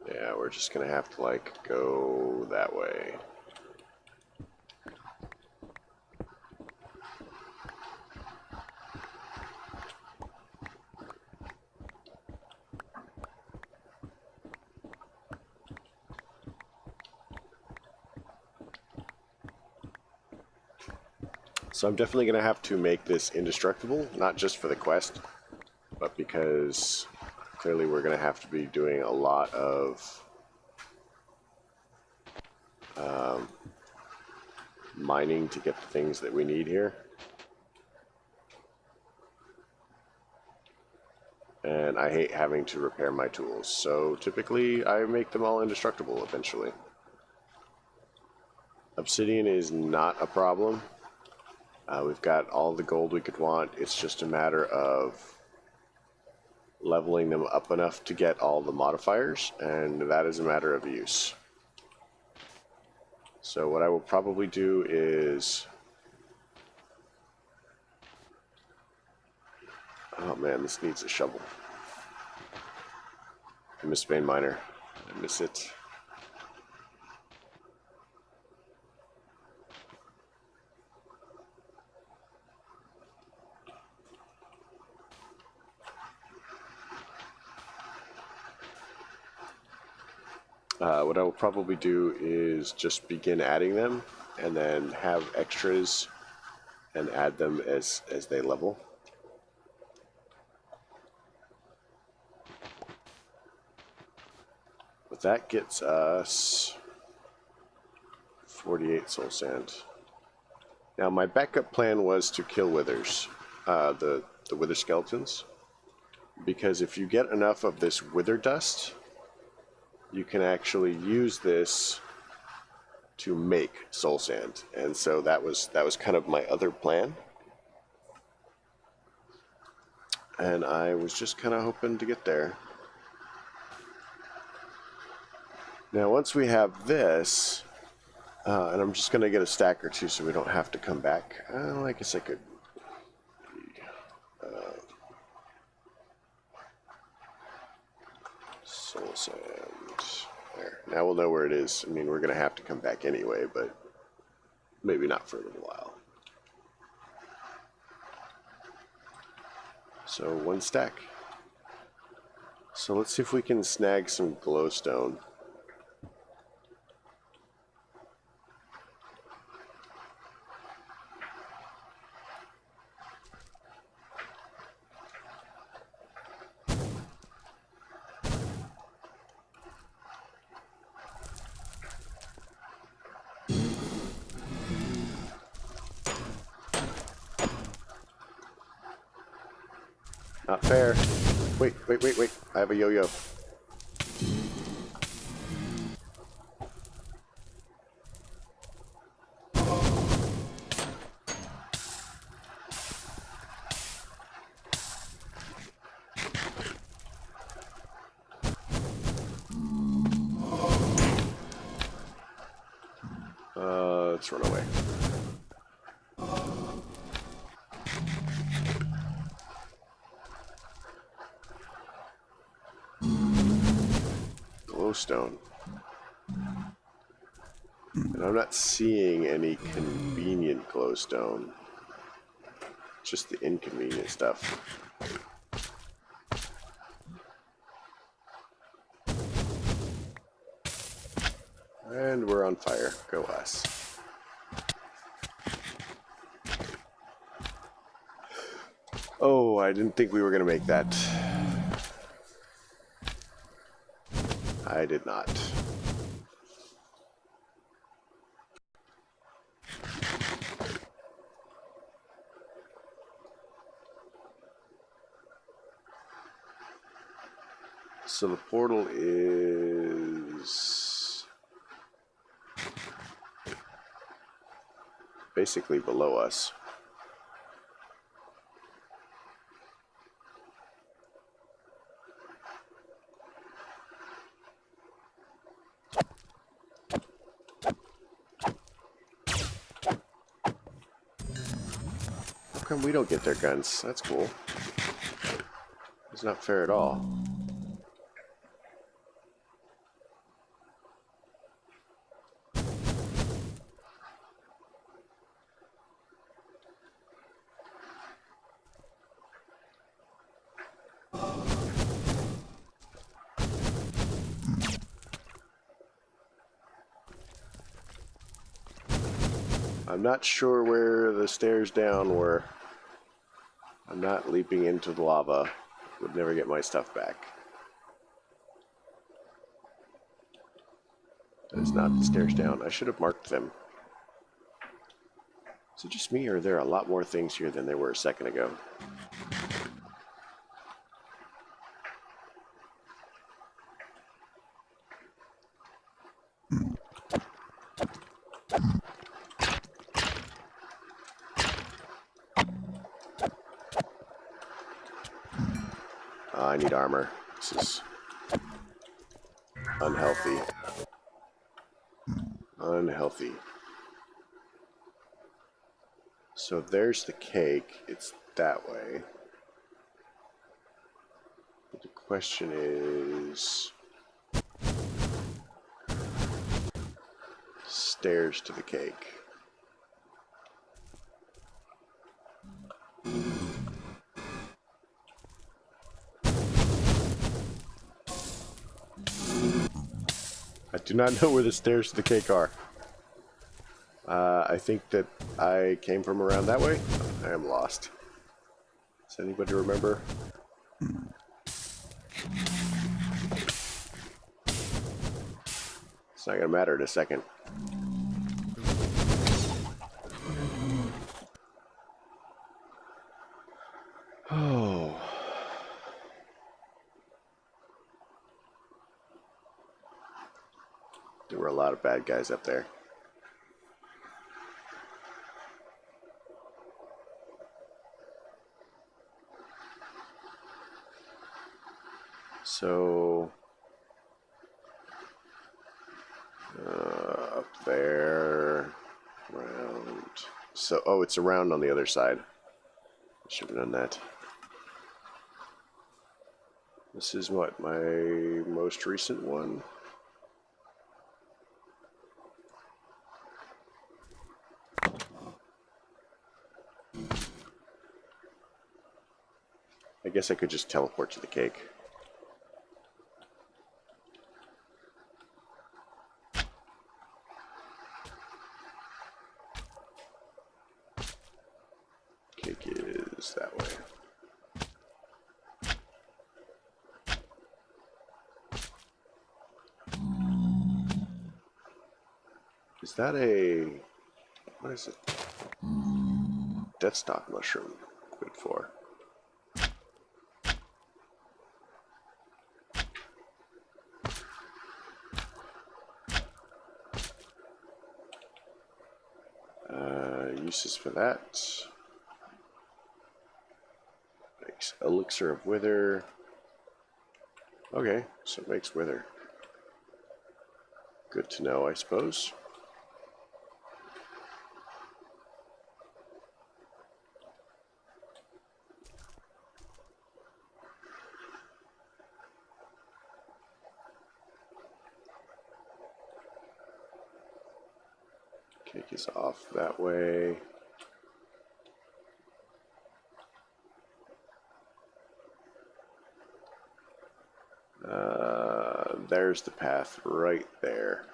Yeah, we're just gonna have to like go that way. So I'm definitely going to have to make this indestructible, not just for the quest, but because clearly we're going to have to be doing a lot of mining to get the things that we need here. And I hate having to repair my tools, so typically I make them all indestructible eventually. Obsidian is not a problem. We've got all the gold we could want. It's just a matter of leveling them up enough to get all the modifiers, and that is a matter of use. So what I will probably do is... Oh man, this needs a shovel. I miss Vein Miner. I miss it. What I will probably do is just begin adding them and then have extras and add them as they level. But that gets us 48 soul sand. Now my backup plan was to kill withers, the wither skeletons, because if you get enough of this wither dust, you can actually use this to make soul sand, and so that was kind of my other plan. And I was just kind of hoping to get there. Now once we have this, and I'm just going to get a stack or two so we don't have to come back. I guess I could... soul sand. There. Now we'll know where it is. I mean, we're going to have to come back anyway, but maybe not for a little while. So 1 stack. So let's see if we can snag some glowstone. Not fair. Wait. I have a yo-yo. let's run away. Glowstone. And I'm not seeing any convenient glowstone. Just the inconvenient stuff. And we're on fire. Go us. Oh, I didn't think we were going to make that. I did not. So the portal is basically below us. How come we don't get their guns? That's cool. It's not fair at all. I'm not sure where the stairs down were. I'm not leaping into the lava. Would never get my stuff back. That is not the stairs down. I should have marked them. Is it just me, or are there a lot more things here than there were a second ago? I need armor. This is unhealthy. Unhealthy. So there's the cake. It's that way. But the question is... stairs to the cake. I do not know where the stairs to the cake are. I think that I came from around that way. I am lost. Does anybody remember? It's not going to matter in a second. Oh. There were a lot of bad guys up there. So, up there, around. So, oh, it's around on the other side. I should have done that. This is what, my most recent one? I guess I could just teleport to the cake. Cake is that way. Is that a... what is it? Deathstalk mushroom. Good for. Uses for that. Makes elixir of wither. Okay, so it makes wither. Good to know, I suppose. Take us off that way. There's the path right there.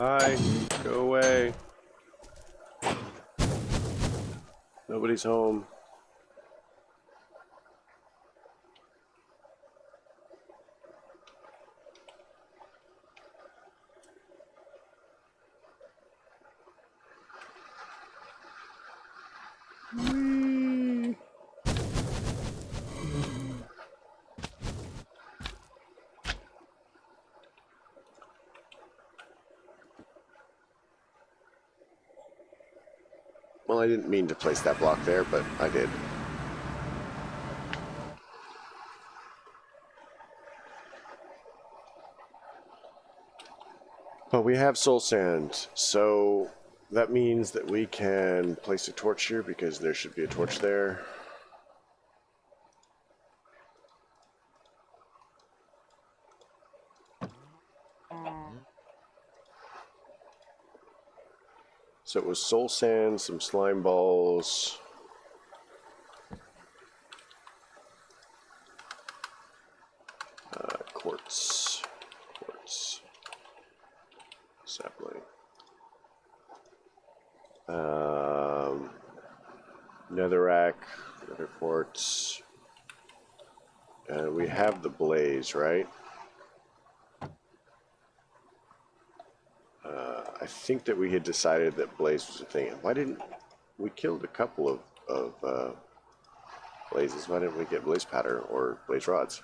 Hi, go away. Nobody's home. Whee! Well, I didn't mean to place that block there, but I did. But we have soul sand, so that means that we can place a torch here because there should be a torch there. So it was soul sand, some slime balls. Quartz. Sapling. Netherrack, nether quartz. And we have the blaze, right? I think that we had decided that blaze was a thing. Why didn't we killed a couple of blazes? Why didn't we get blaze powder or blaze rods?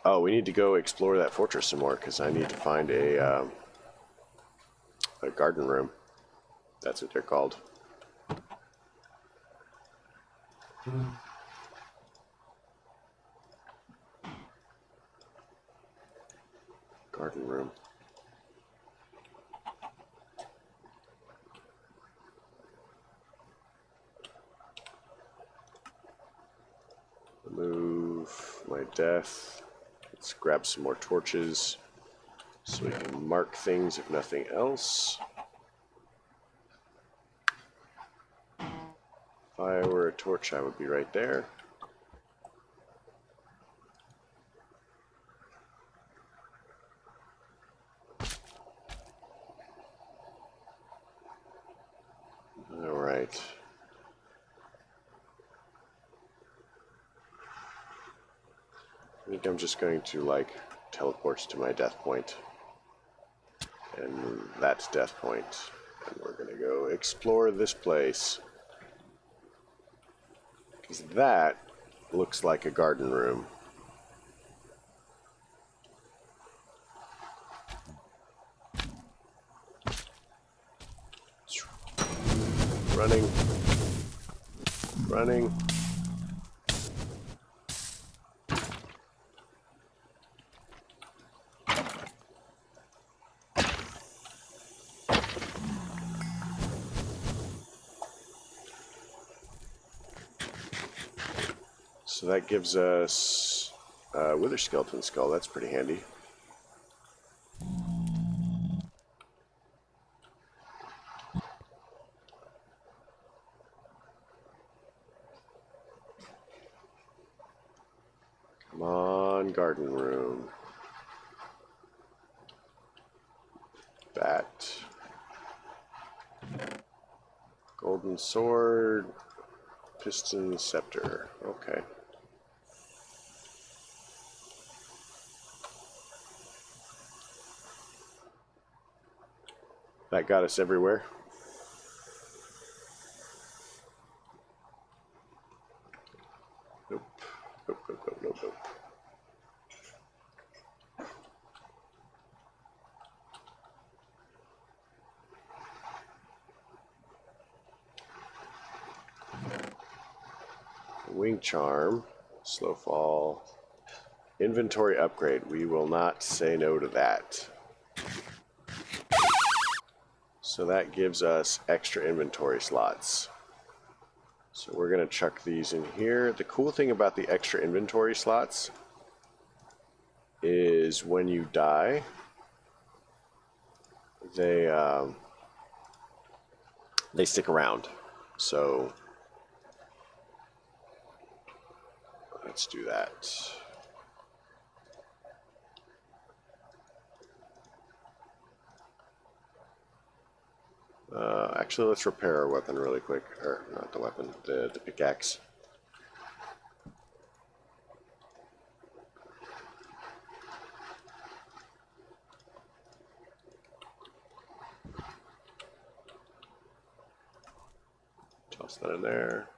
Oh, we need to go explore that fortress some more because I need to find a garden room. That's what they're called. Garden room. Remove my death. Let's grab some more torches so we can mark things if nothing else. If I were a torch, I would be right there. All right. I think I'm just going to, like, teleport to my death point. And that's death point. And we're going to go explore this place. Because that looks like a garden room. Running. Running. So that gives us a wither skeleton skull. That's pretty handy. Come on, garden room. Bat. Golden sword. Piston scepter. Okay. That got us everywhere. Nope. Nope, nope, nope, nope, nope. Wing Charm, Slow Fall, Inventory Upgrade. We will not say no to that. So that gives us extra inventory slots. So we're going to chuck these in here. The cool thing about the extra inventory slots is when you die, they stick around. So let's do that. Actually, let's repair our weapon really quick. Or, not the weapon, the pickaxe. Toss that in there.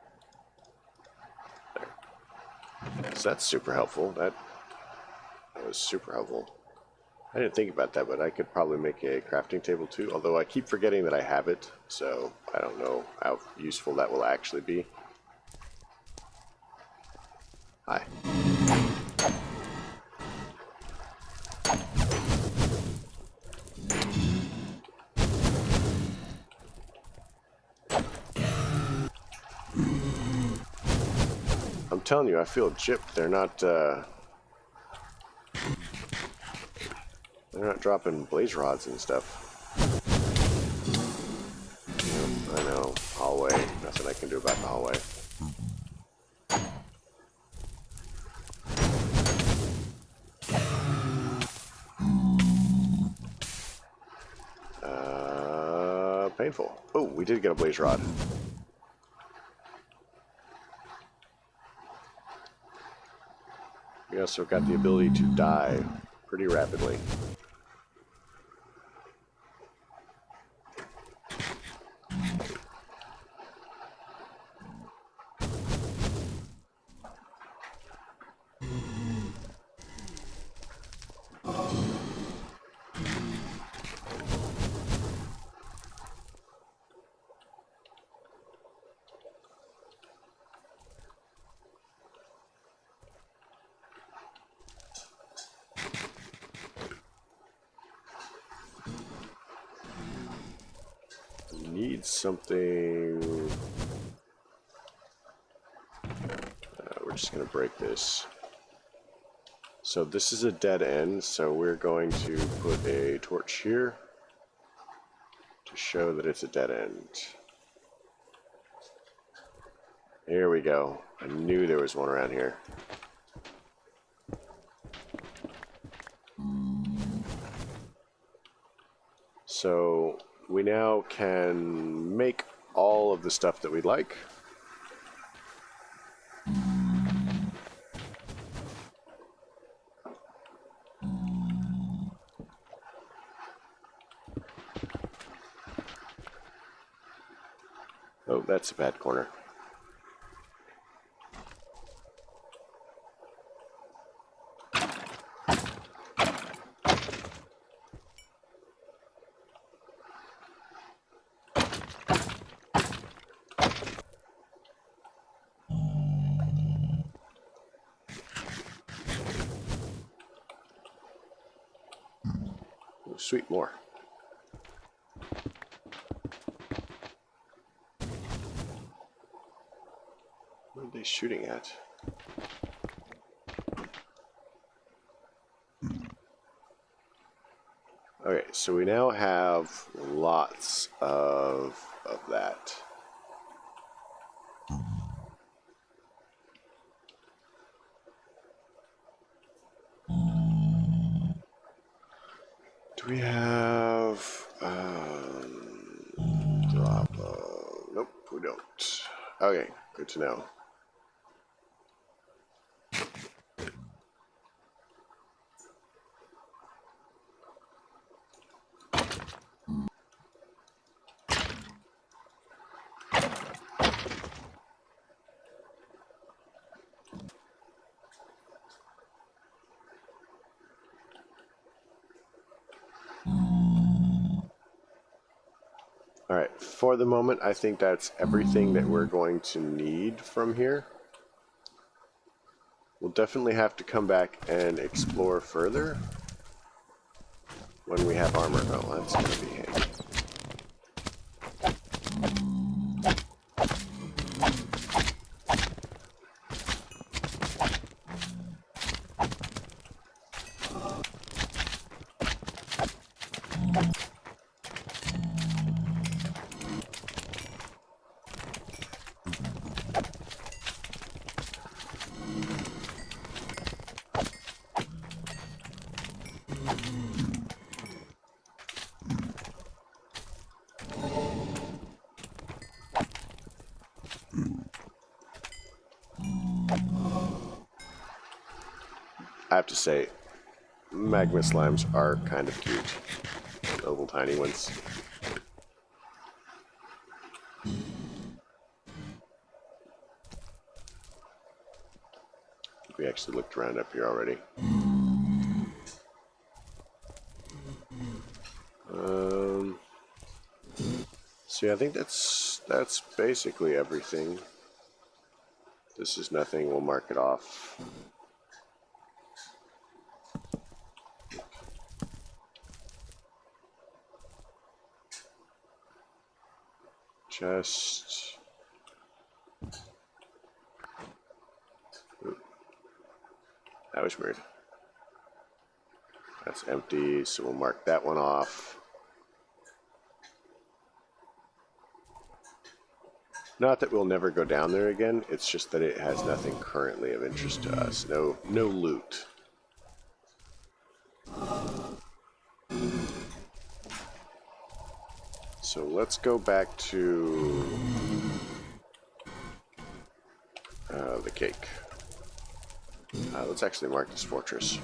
There. So that's super helpful. That was super helpful. I didn't think about that, but I could probably make a crafting table too, although I keep forgetting that I have it, so I don't know how useful that will actually be. Hi. I'm telling you, I feel gypped. They're not dropping blaze rods and stuff. Yep, I know. Hallway. Nothing I can do about the hallway. Painful. Oh, we did get a blaze rod. We also got the ability to die pretty rapidly. Need something. We're just going to break this. So this is a dead end, so we're going to put a torch here to show that it's a dead end. Here we go. I knew there was one around here. So we now can make all of the stuff that we'd like. Oh, that's a bad corner. Oh, sweet, more. What are they shooting at? Okay, so we now have lots of that. Do we have drop? Nope, we don't. Okay, good to know. Alright, for the moment, I think that's everything that we're going to need from here. We'll definitely have to come back and explore further when we have armor. Oh, that's going to be handy. I have to say, magma slimes are kind of cute. Little tiny ones. We actually looked around up here already. See, I think that's basically everything. This is nothing. We'll mark it off. Just... Ooh. That was weird. That's empty, so we'll mark that one off. Not that we'll never go down there again, it's just that it has nothing currently of interest to us. No loot. So let's go back to the cake. Let's actually mark this fortress.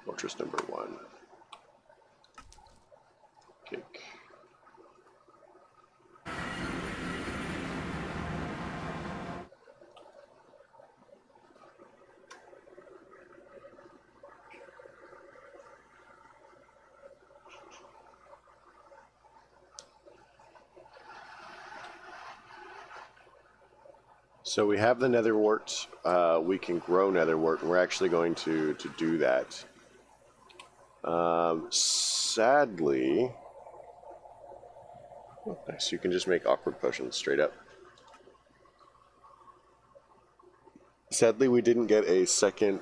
Fortress number 1. Cake. So we have the nether wart. We can grow nether wart, and we're actually going to do that. Sadly, oh, nice. You can just make awkward potions straight up. Sadly, we didn't get a second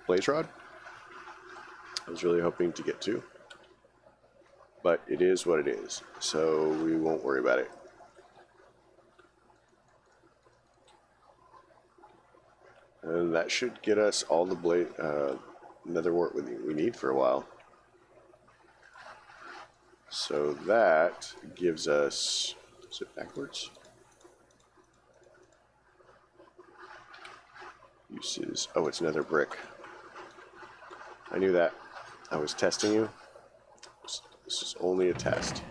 blaze rod. I was really hoping to get 2, but it is what it is, so we won't worry about it. And that should get us all the nether wart we need for a while. So that gives us, is it backwards? Uses, oh, it's nether brick. I knew that. I was testing you. This is only a test.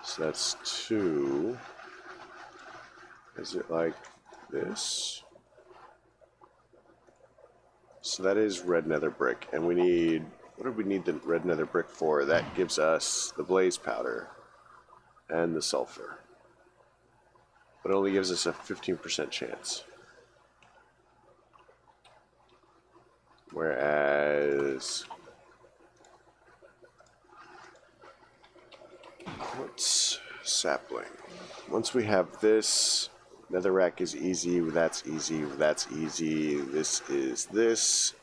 So that's 2. Is it like this? So that is red nether brick, and we need, what do we need the red nether brick for? That gives us the blaze powder and the sulfur, but it only gives us a 15% chance. Whereas quartz sapling, once we have this, netherrack is easy, that's easy, that's easy. This is this,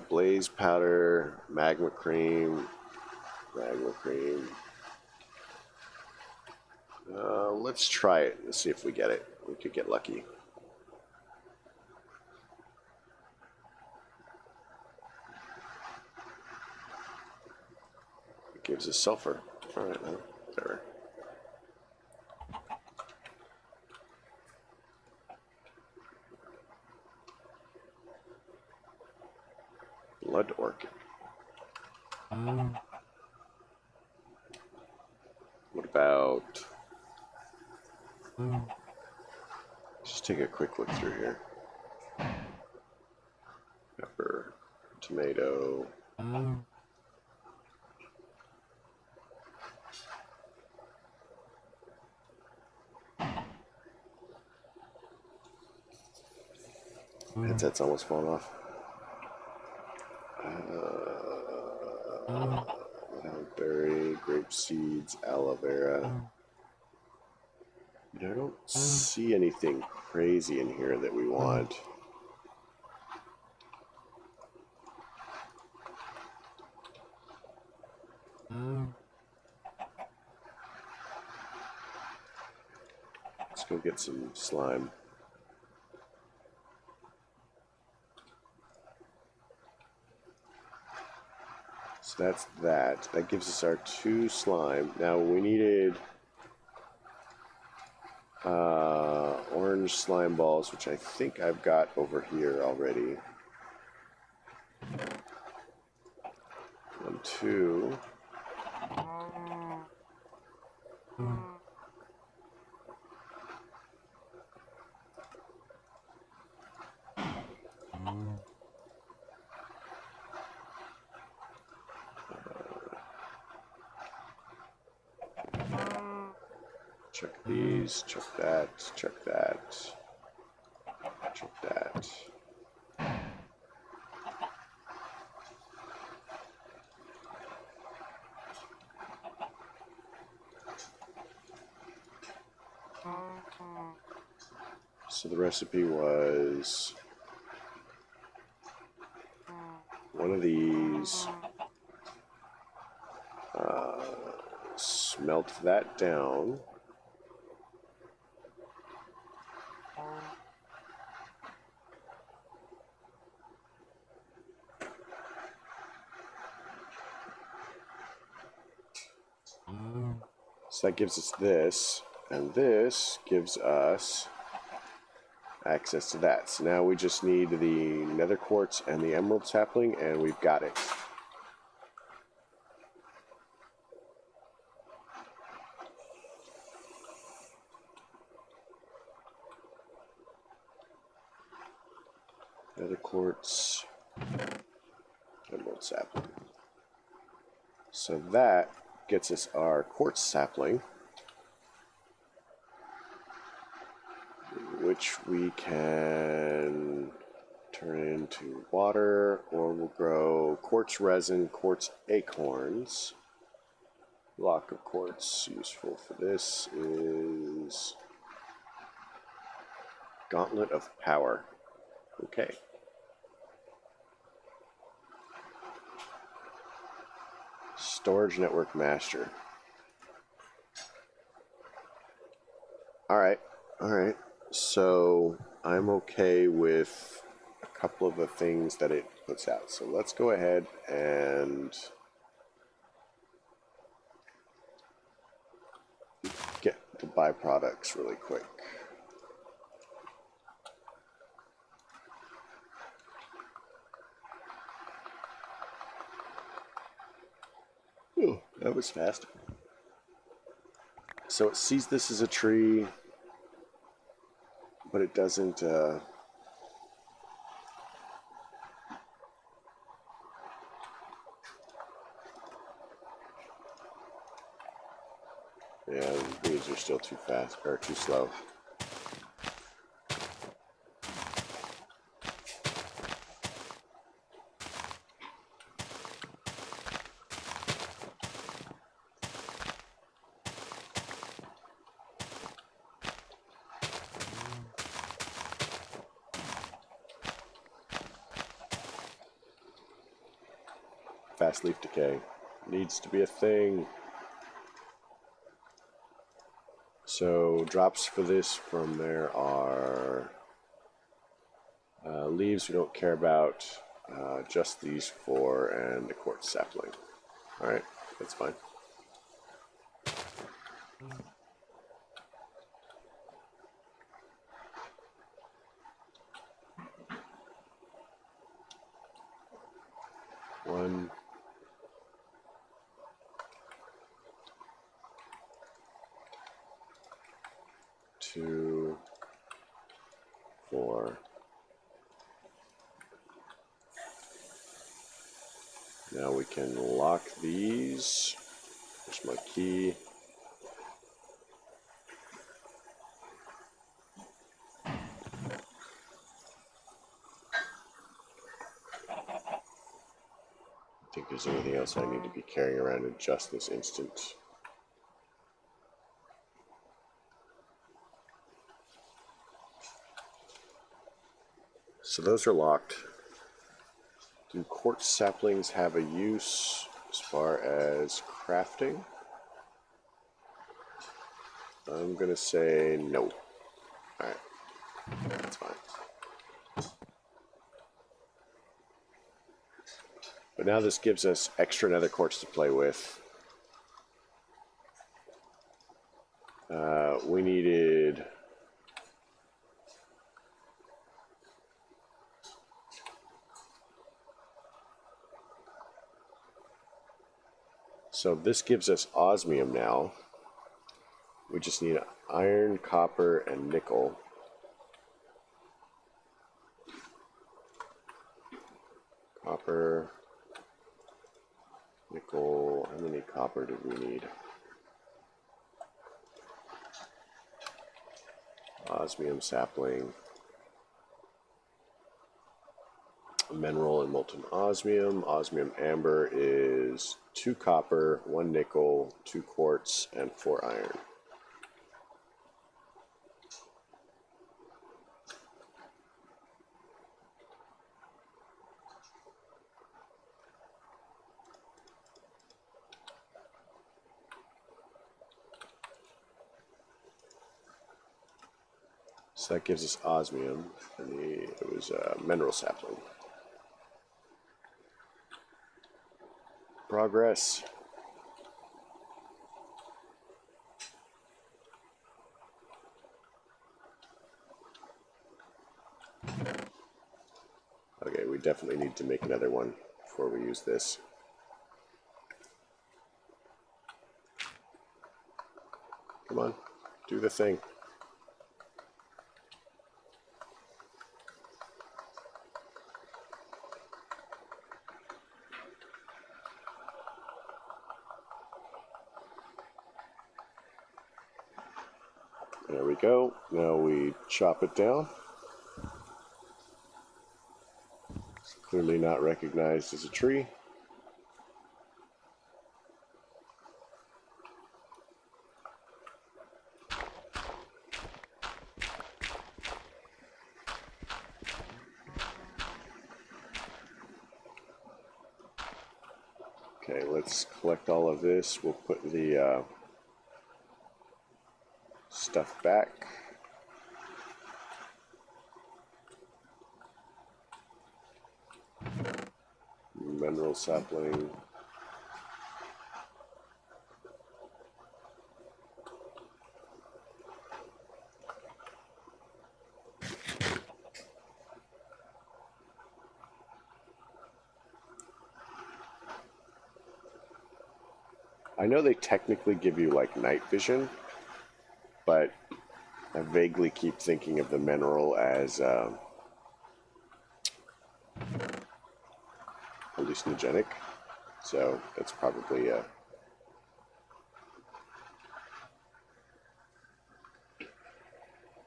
blaze powder, magma cream. Let's try it and see if we get it. We could get lucky. It gives us sulfur. Alright, well, whatever. Blood orchid. What about... Just take a quick look through here. Pepper, tomato. Headset's almost fallen off. Berry, grape seeds, aloe vera. I don't see anything crazy in here that we want. Let's go get some slime. So that's that. That gives us our 2 slime. Now we needed orange slime balls, which I think I've got over here already. 1, 2. Check these, check that, check that, check that. So the recipe was one of these, smelt that down. So that gives us this, and this gives us access to that. So now we just need the nether quartz and the emerald sapling, and we've got it. Nether quartz, emerald sapling. So that gets us our quartz sapling, which we can turn into water, or we'll grow quartz resin, quartz acorns. Block of quartz useful for this is Gauntlet of Power. Okay. Storage Network Master. Alright, alright. So I'm okay with a couple of the things that it puts out. So let's go ahead and get the byproducts really quick. Ooh, that was fast. So it sees this as a tree, but it doesn't yeah, these are still too fast, or too slow. Fast leaf decay needs to be a thing. So drops for this from there are leaves we don't care about, just these 4 and the quartz sapling. Alright, that's fine. One, two, 4. Now we can lock these. There's my key. I think there's anything else I need to be carrying around in just this instant. So those are locked. Do quartz saplings have a use as far as crafting? I'm gonna say no. Alright, that's fine. But now this gives us extra nether quartz to play with. We needed... So this gives us osmium now. We just need iron, copper, and nickel. Copper, nickel, how many copper do we need? Osmium sapling. Mineral and molten osmium. Osmium amber is 2 copper, 1 nickel, 2 quartz, and 4 iron. So that gives us osmium, and it was mineral sapling. Progress. Okay, we definitely need to make another one before we use this. Come on, do the thing. There we go. Now we chop it down. It's clearly not recognized as a tree. Okay, let's collect all of this. We'll put the stuff back. Mineral sapling. I know they technically give you like night vision, but I vaguely keep thinking of the mineral as hallucinogenic, so that's probably a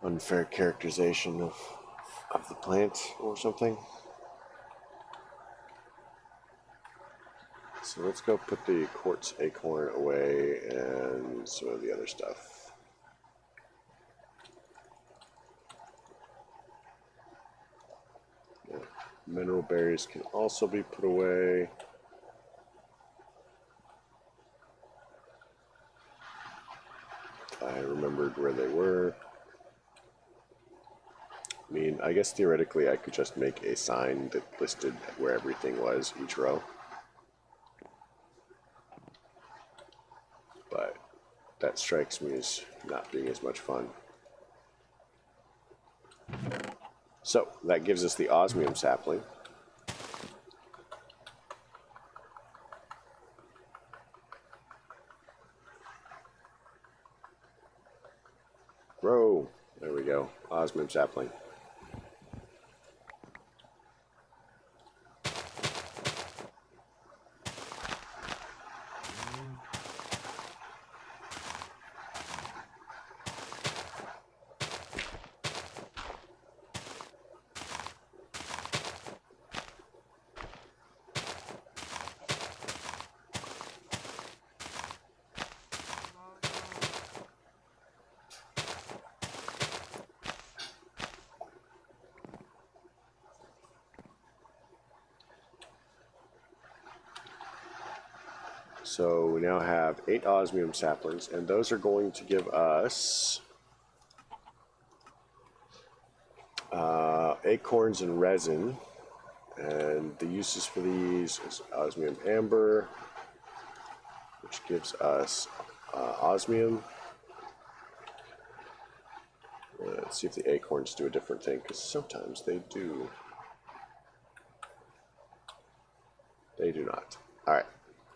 unfair characterization of the plant or something. So let's go put the quartz acorn away and some of the other stuff. Yeah. Mineral berries can also be put away. I remembered where they were. I mean, I guess theoretically I could just make a sign that listed where everything was, each row. But that strikes me as not being as much fun. So that gives us the osmium sapling. Grow. There we go. Osmium sapling. So we now have 8 osmium saplings, and those are going to give us acorns and resin. And the uses for these is osmium amber, which gives us osmium. Let's see if the acorns do a different thing, because sometimes they do. They do not. All right,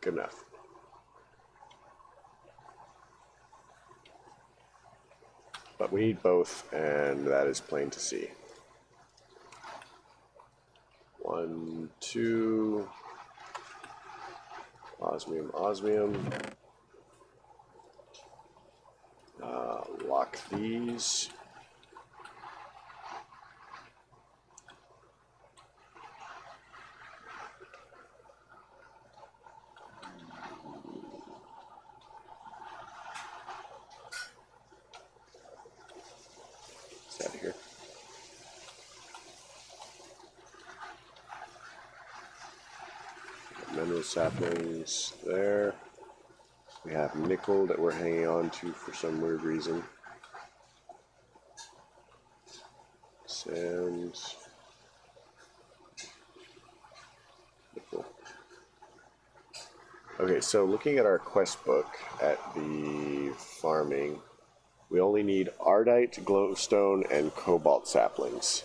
good enough. But we need both, and that is plain to see. 1, 2, osmium, osmium. Lock these. It's out of here. Mineral saplings there. We have nickel that we're hanging on to for some weird reason. Sands. Nickel. Okay, so looking at our quest book at the farming, we only need ardite, glowstone, and cobalt saplings.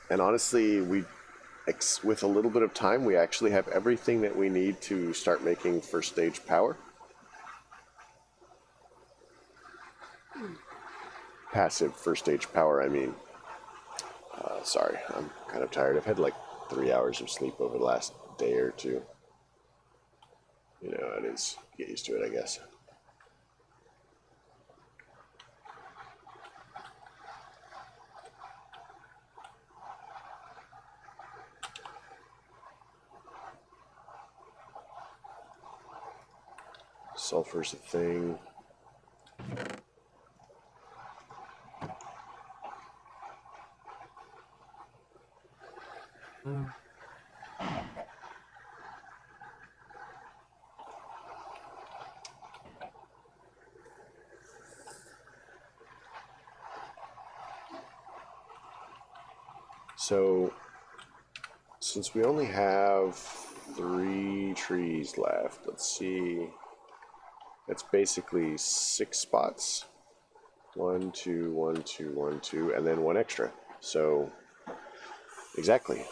And honestly, with a little bit of time, we actually have everything that we need to start making first stage power. Passive first stage power, I mean. Sorry, I'm kind of tired. I've had like 3 hours of sleep over the last day or two. You know, it is. Get used to it, I guess. Sulfur's a thing. So, since we only have 3 trees left, let's see. That's basically 6 spots. 1, 2, 1, 2, 1, 2, and then 1 extra. So, exactly.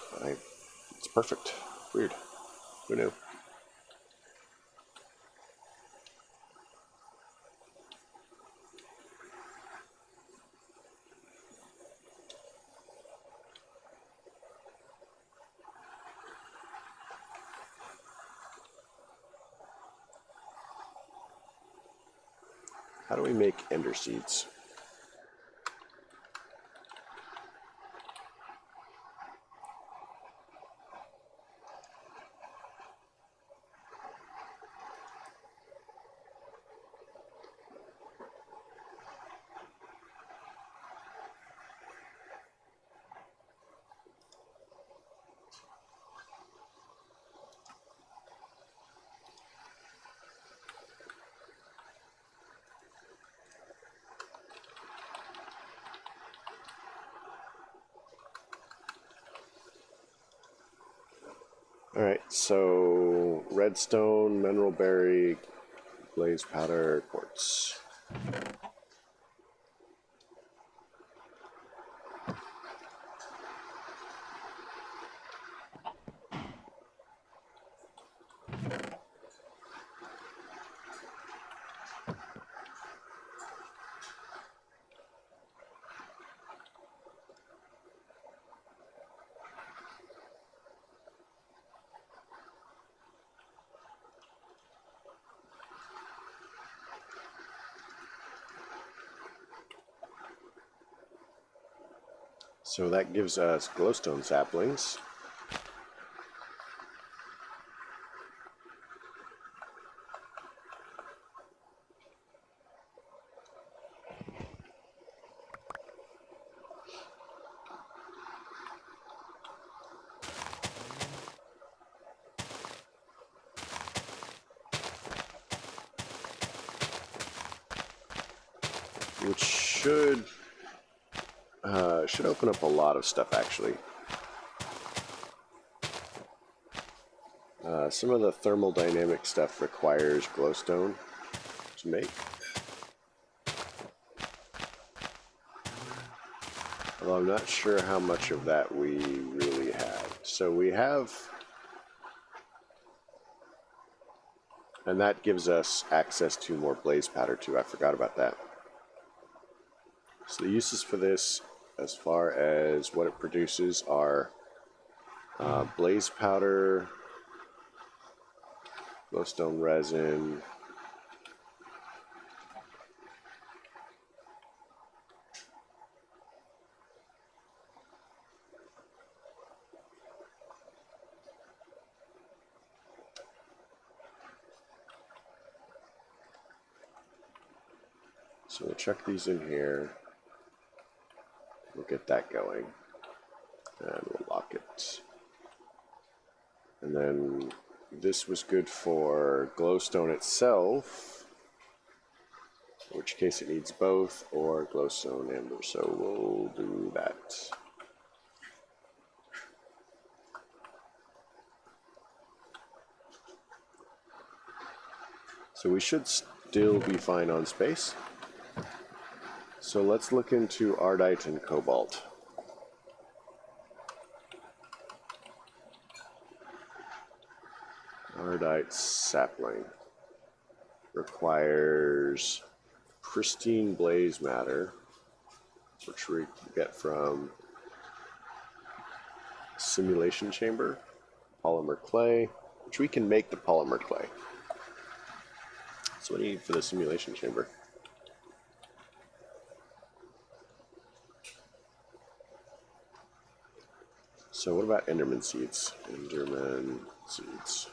It's perfect. Weird. Who knew? How do we make ender seeds? Alright, so redstone, mineral berry, blaze powder, quartz. So that gives us glowstone saplings. Which should open up a lot of stuff, actually. Some of the thermodynamic stuff requires glowstone to make. Although I'm not sure how much of that we really have. So we have... And that gives us access to more blaze powder too. I forgot about that. So the uses for this, as far as what it produces, are blaze powder, glowstone resin, so we'll chuck these in here. We'll get that going, and we'll lock it. And then this was good for glowstone itself, in which case it needs both, or glowstone amber, so we'll do that. So we should still be fine on space. So let's look into ardite and cobalt. Ardite sapling requires pristine blaze matter, which we get from simulation chamber, polymer clay, which we can make the polymer clay. So what do you need for the simulation chamber? So what about Enderman seeds? Enderman seeds.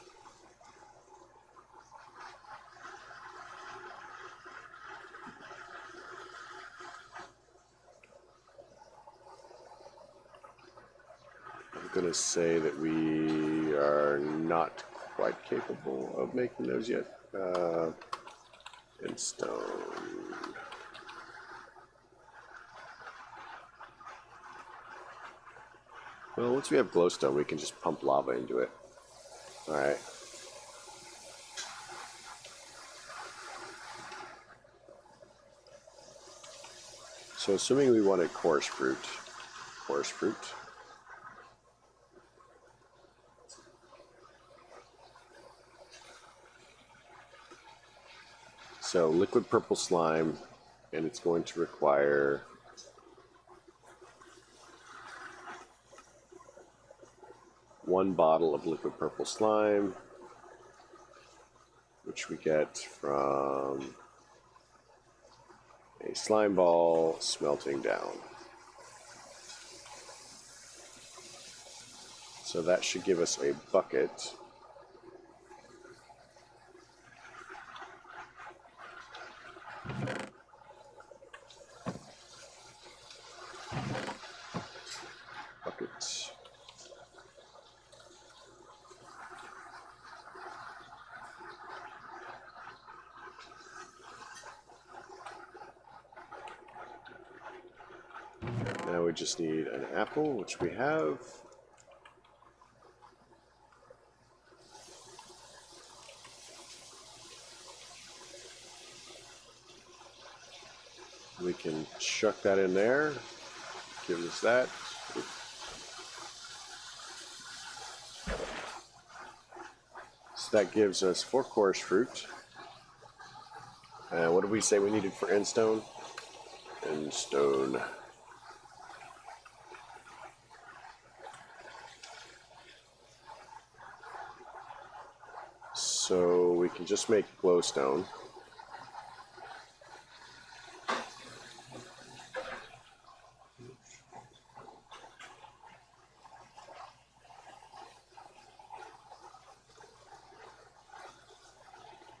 I'm going to say that we are not quite capable of making those yet. And stone. Well, once we have glowstone, we can just pump lava into it. Alright. So assuming we wanted coarse fruit. So liquid purple slime, and it's going to require one bottle of liquid purple slime, which we get from a slime ball smelting down. So that should give us a bucket. Buckets. Now we just need an apple, which we have. We can chuck that in there. Give us that. So that gives us 4 chorus fruit. What did we say we needed for end stone? End stone. So we can just make glowstone.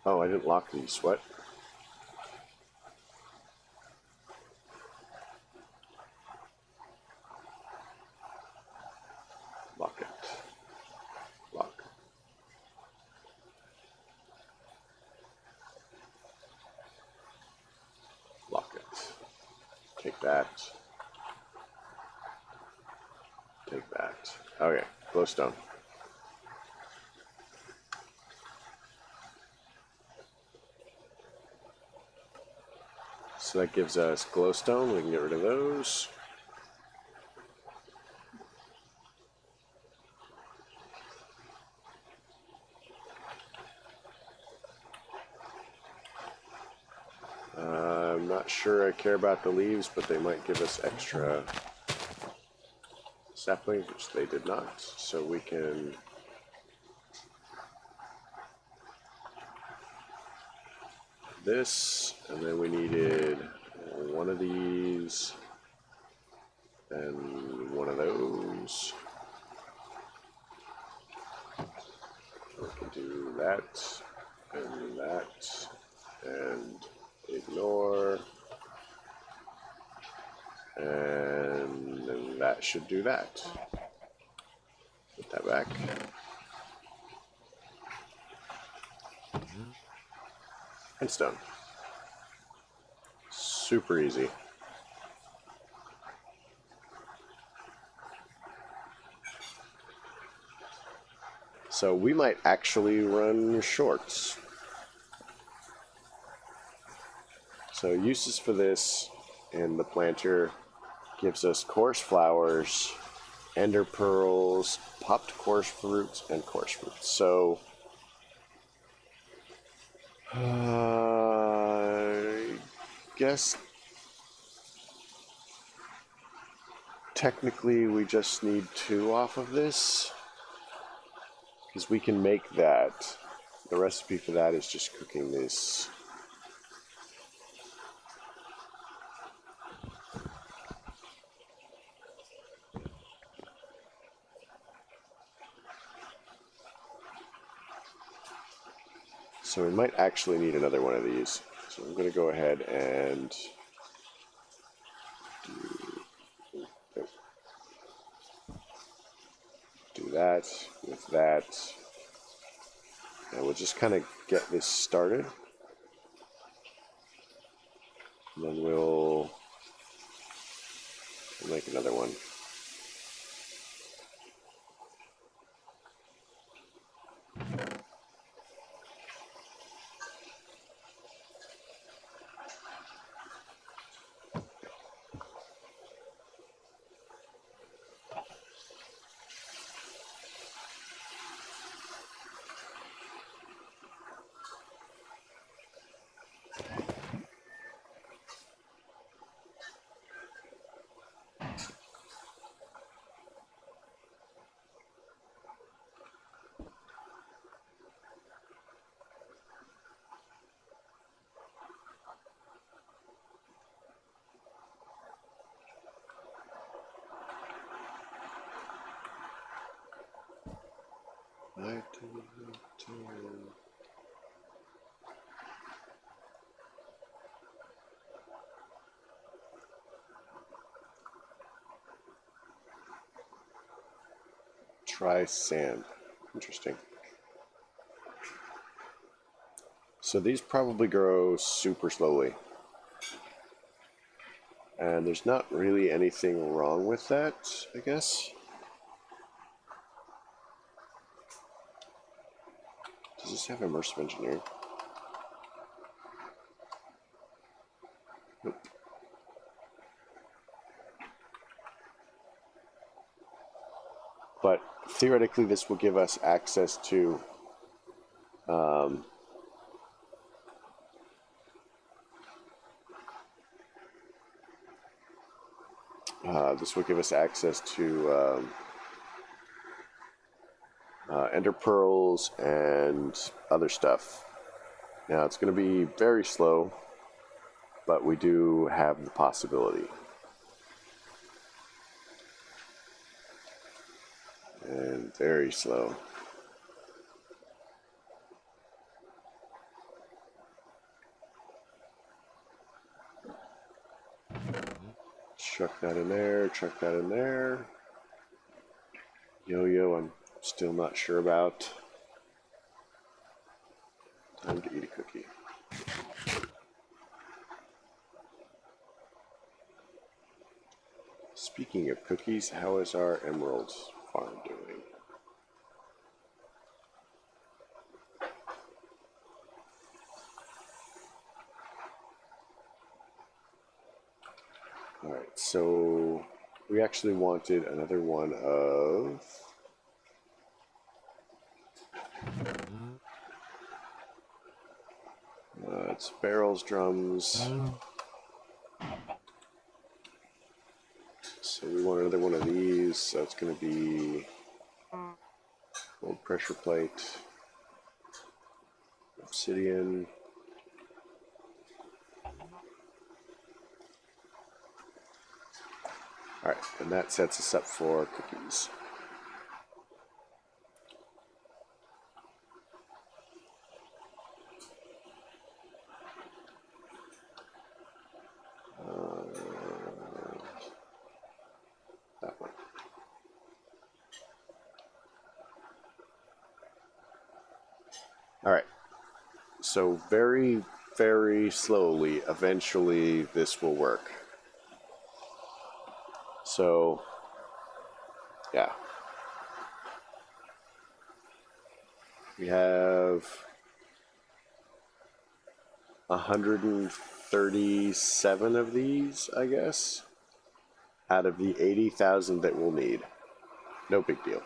Oh, I didn't lock these. What? Lock it. Lock. Lock it. Take that. Take that. Okay, glowstone. So that gives us glowstone. We can get rid of those. I'm not sure I care about the leaves, but they might give us extra saplings, which they did not. So we can this, and then we needed one of these, and one of those. We can do that, and ignore, and then that should do that. Put that back. And stone. Super easy. So we might actually run shorts. So uses for this in the planter gives us coarse flowers, ender pearls, popped coarse fruits, and coarse fruits. So I guess technically we just need 2 off of this, because we can make that. The recipe for that is just cooking this. So we might actually need another one of these. So I'm going to go ahead and do that with that. And we'll just kind of get this started. And then we'll make another one. Try sand. Interesting. So these probably grow super slowly. And there's not really anything wrong with that, I guess. Does this have immersive engineering? Nope. theoretically, this will give us access to ender pearls and other stuff. Now it's going to be very slow, but we do have the possibility. And very slow. Chuck that in there, chuck that in there. Yo-yo, I'm still not sure about. Time to eat a cookie. Speaking of cookies, how is our emerald farm doing? Alright, so we actually wanted another one of it's barrels, drums. So we want another one of these, so it's going to be gold pressure plate, obsidian. Alright, and that sets us up for cookies. That one. Alright, so very, very slowly, eventually this will work. So, yeah. We have 137 of these, I guess, out of the 80,000 that we'll need. No big deal.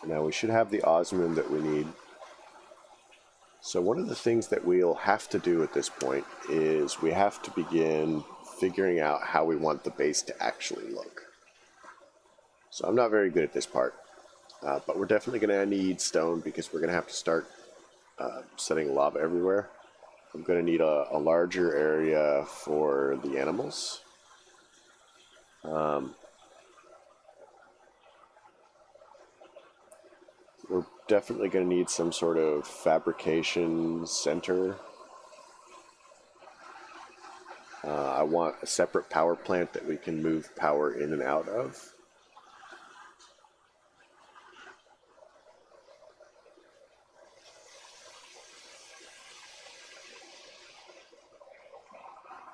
Now we should have the osmium that we need. So one of the things that we'll have to do at this point is we have to begin figuring out how we want the base to actually look. So I'm not very good at this part, but we're definitely going to need stone because we're going to have to start setting lava everywhere. I'm going to need a larger area for the animals. We're definitely going to need some sort of fabrication center. I want a separate power plant that we can move power in and out of.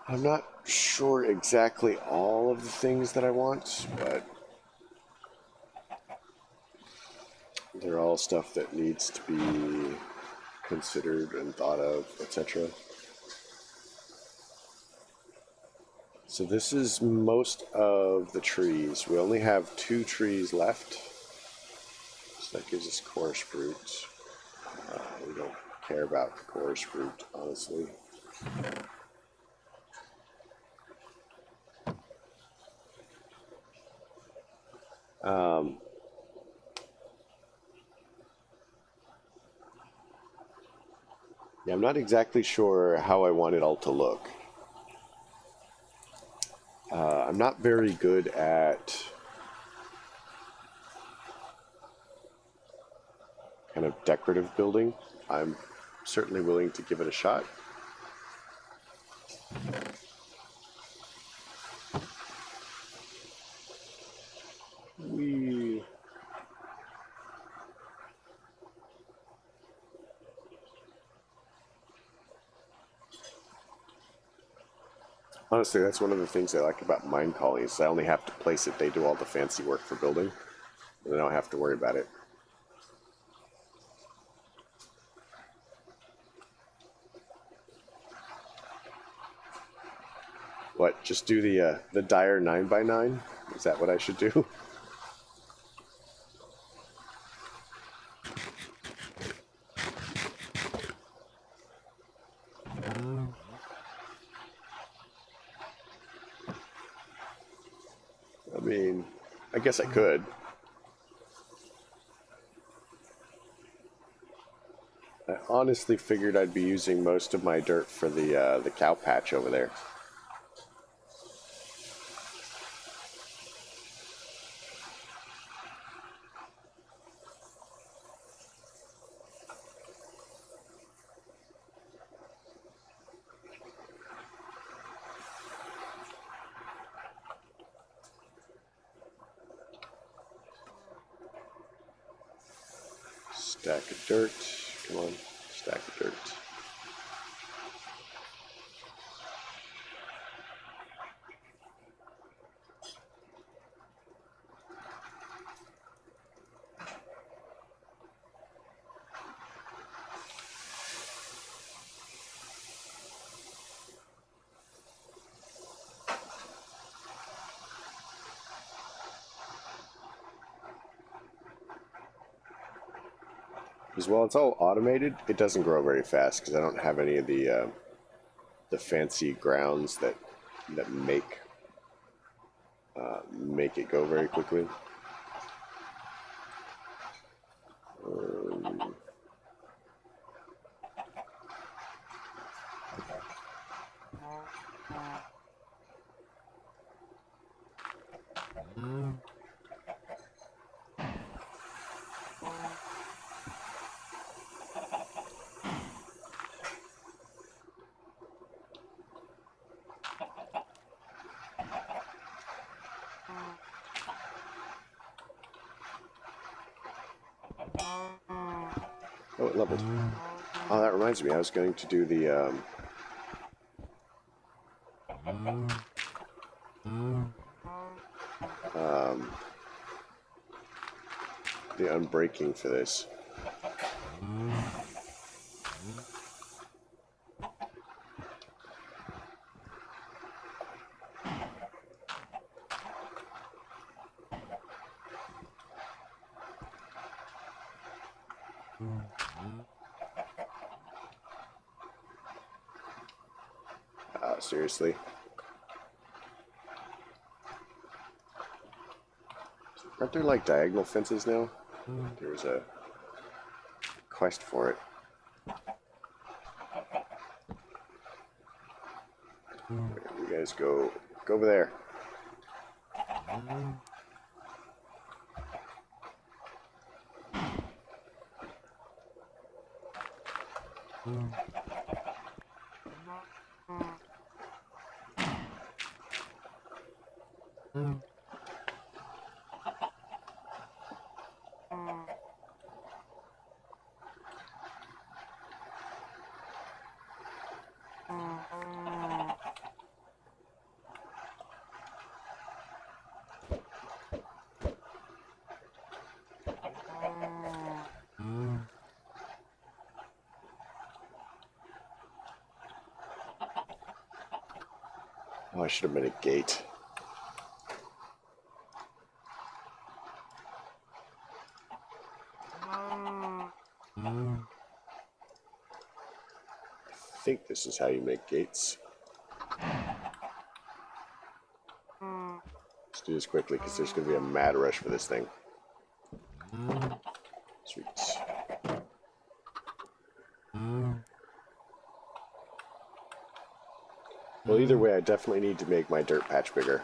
I'm not sure exactly all of the things that I want, but they're all stuff that needs to be considered and thought of, etc. So this is most of the trees. We only have 2 trees left. So that gives us coarse fruit. We don't care about the coarse fruit, honestly. Yeah, I'm not exactly sure how I want it all to look. I'm not very good at kind of decorative building. I'm certainly willing to give it a shot. Honestly, that's one of the things I like about mine colonies. I only have to place it. They do all the fancy work for building. And I don't have to worry about it. What? Just do the dire 9x9? Is that what I should do? I mean, I guess I could. I honestly figured I'd be using most of my dirt for the cow patch over there. Stack of dirt. Come on, stack of dirt. As well, it's all automated. It doesn't grow very fast because I don't have any of the fancy grounds that make it go very quickly. Oh, it leveled. Oh, that reminds me. I was going to do the unbreaking for this. Seriously. Aren't there like diagonal fences now? There's a quest for it. You guys go over there. Oh, I should have made a gate. I think this is how you make gates. Let's do this quickly because there's going to be a mad rush for this thing. Sweet. Well, either way, I definitely need to make my dirt patch bigger.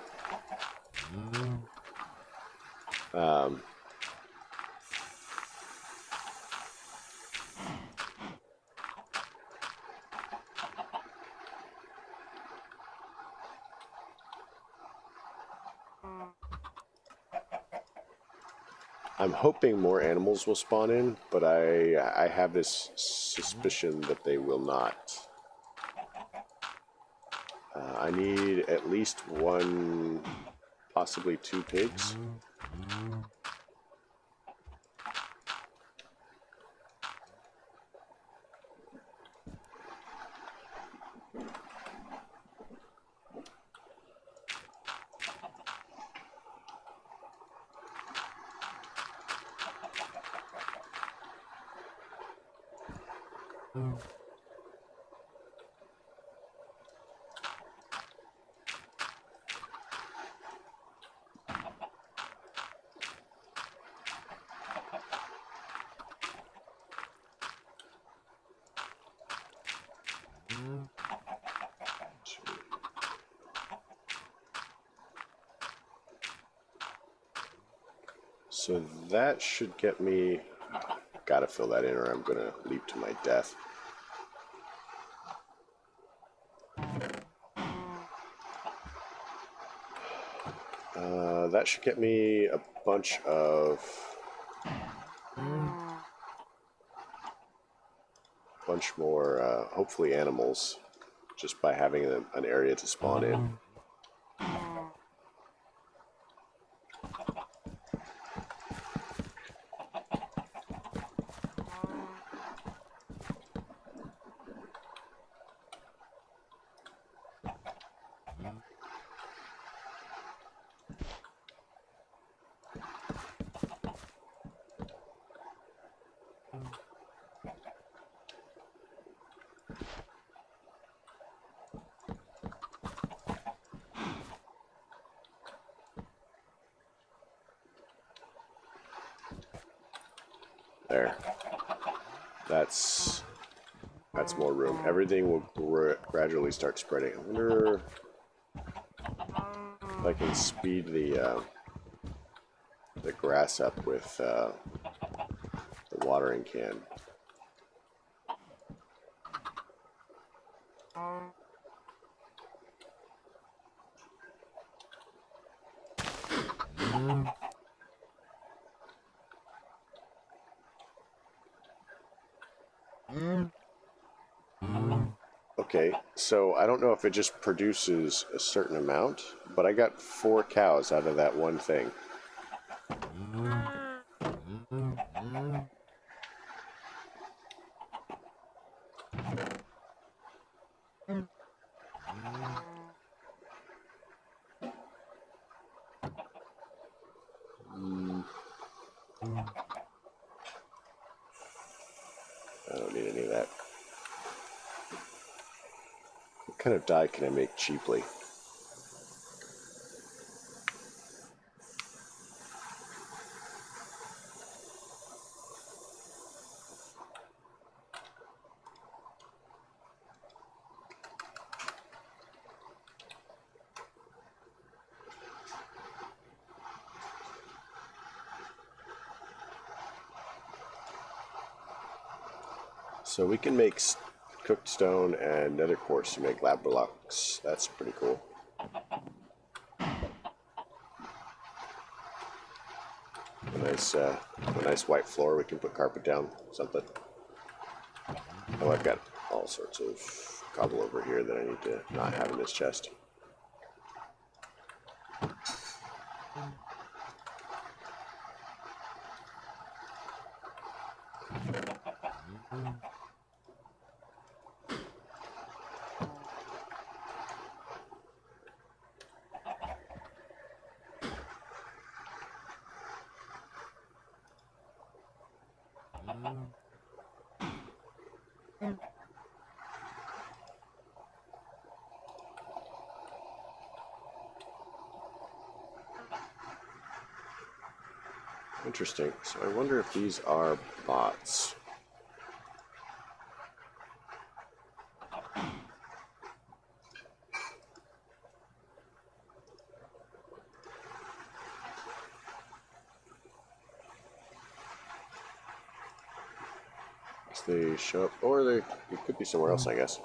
I'm hoping more animals will spawn in, but I have this suspicion that they will not. I need at least one, possibly two pigs. So that should get me... Gotta fill that in or I'm gonna leap to my death. That should get me a bunch more, hopefully animals, just by having an area to spawn in. There. That's more room. Everything will gradually start spreading. I wonder if I can speed the grass up with the watering can. Okay, so I don't know if it just produces a certain amount, but I got 4 cows out of that one thing. I don't need any of that. What kind of dye can I make cheaply? So we can make cooked stone and nether quartz to make lab blocks. That's pretty cool. A nice white floor. We can put carpet down, something. Oh, I've got all sorts of cobble over here that I need to not have in this chest. Interesting. So I wonder if these are bots. They show up, or they could be somewhere else, I guess.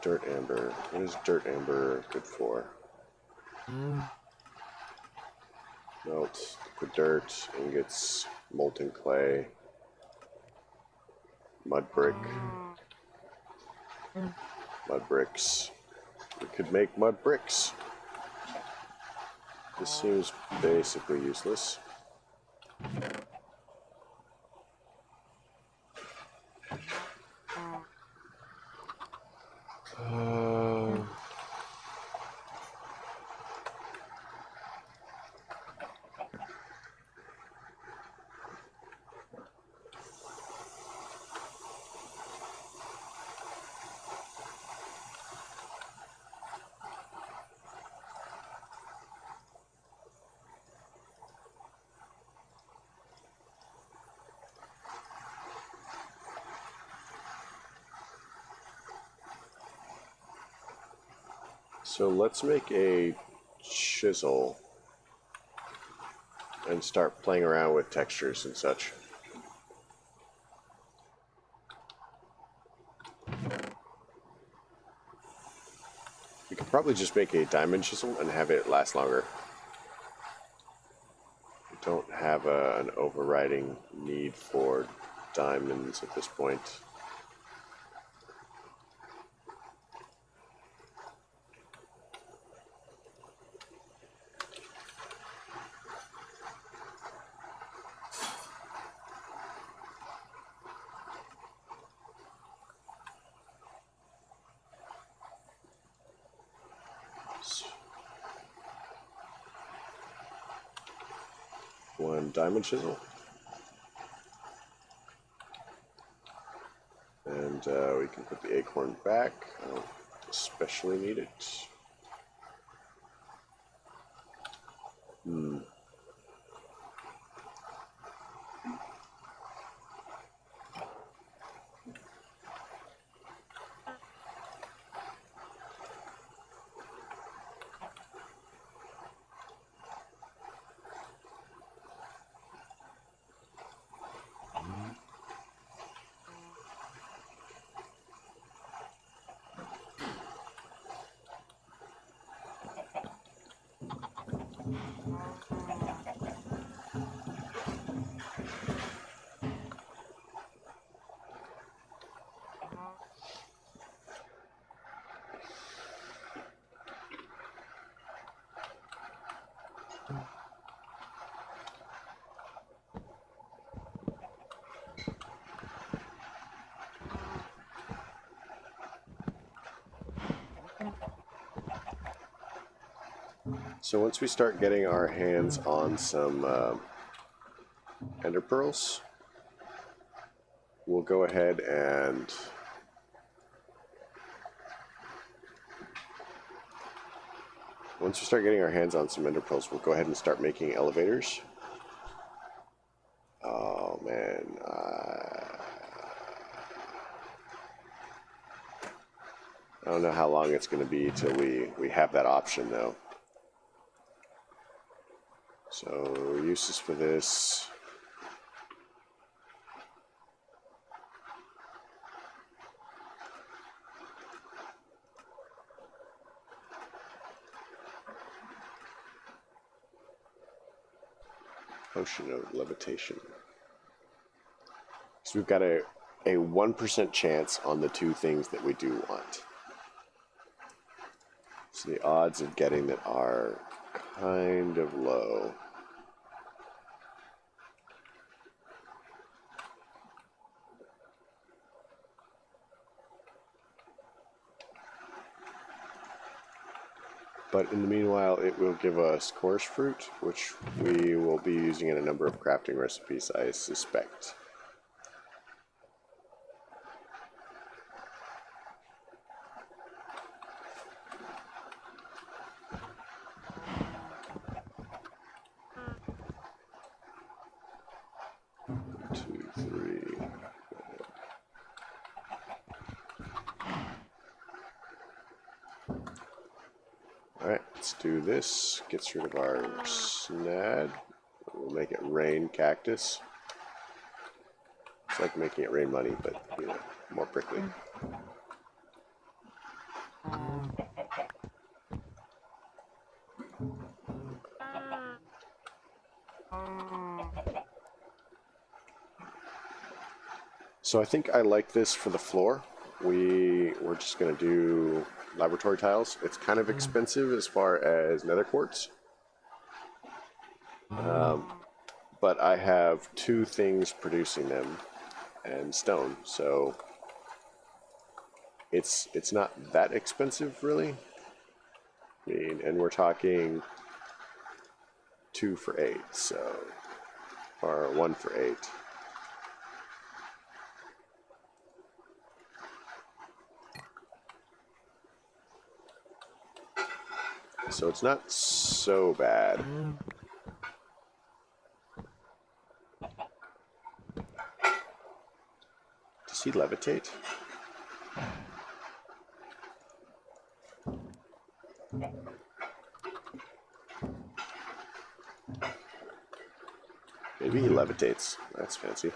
Dirt amber. What is dirt amber good for? Melt the dirt, ingots, molten clay, mud brick, mud bricks. We could make mud bricks. This seems basically useless. So let's make a chisel and start playing around with textures and such. We could probably just make a diamond chisel and have it last longer. We don't have an overriding need for diamonds at this point. One diamond chisel. And we can put the acorn back. I don't especially need it. So once we start getting our hands on some ender pearls, we'll go ahead and once we start getting our hands on some ender pearls, we'll go ahead and start making elevators. Oh man, I don't know how long it's going to be till we have that option though. So uses for this. Potion of levitation. So we've got a 1% chance on the two things that we do want. So the odds of getting that are kind of low. But in the meanwhile, it will give us coarse fruit, which we will be using in a number of crafting recipes, I suspect. Alright, let's do this. Gets rid of our snad. We'll make it rain cactus. It's like making it rain money, but, you know, more prickly. So I think I like this for the floor. We're just going to do laboratory tiles. It's kind of expensive as far as nether quartz. But I have two things producing them and stone, so it's not that expensive really. I mean, and we're talking 2 for 8, so or 1 for 8. So it's not so bad. Does he levitate? Maybe he levitates. That's fancy.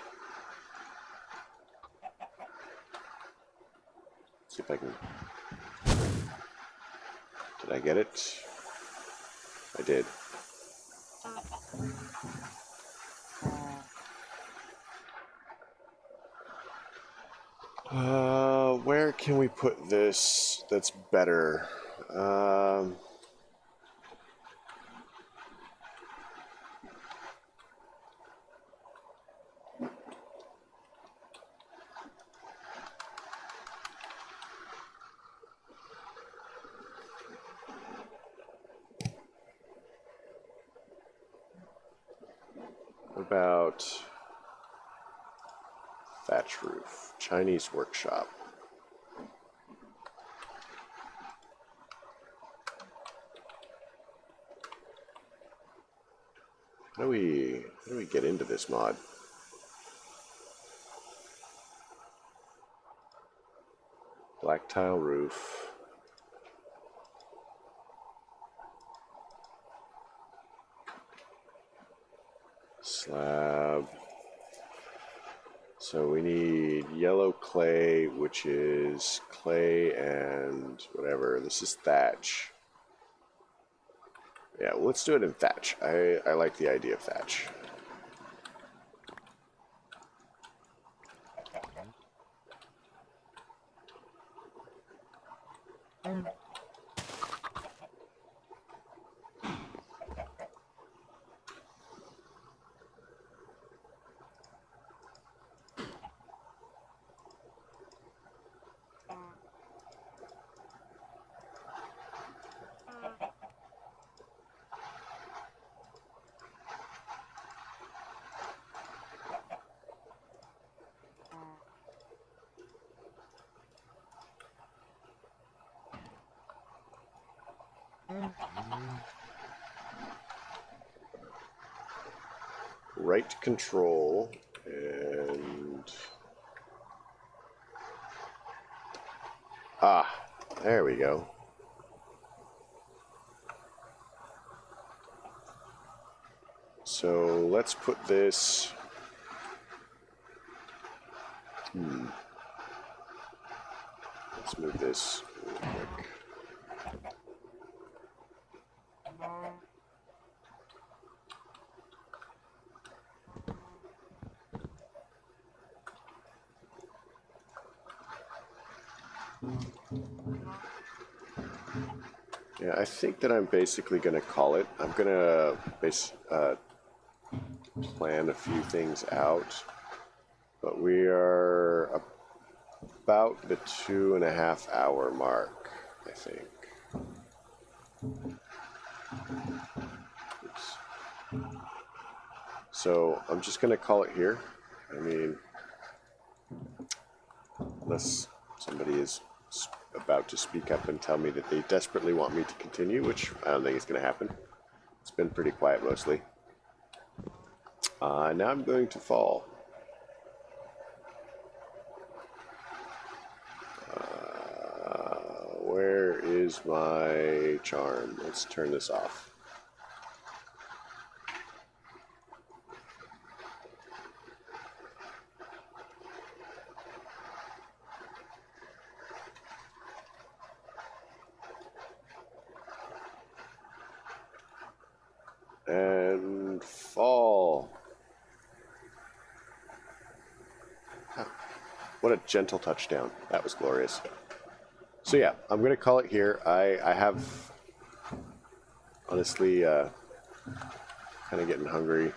Let's see if I can... Did I get it? I did. Where can we put this that's better? About thatch roof, Chinese workshop. How do we get into this mod? Black tile roof. Slab. So we need yellow clay, which is clay and whatever. This is thatch. Yeah, well, let's do it in thatch. I like the idea of thatch. Right control and there we go. So let's put this let's move this real quick. Yeah, I think that I'm basically going to call it. I'm going to plan a few things out, but we are about the 2.5 hour mark, I think. Oops. So I'm just going to call it here. I mean, unless somebody is about to speak up and tell me that they desperately want me to continue, which I don't think is going to happen. It's been pretty quiet mostly. Now I'm going to fall. Where is my charm? Let's turn this off. And fall. What a gentle touchdown. That was glorious. So yeah, I'm going to call it here. I have, honestly, kind of getting hungry.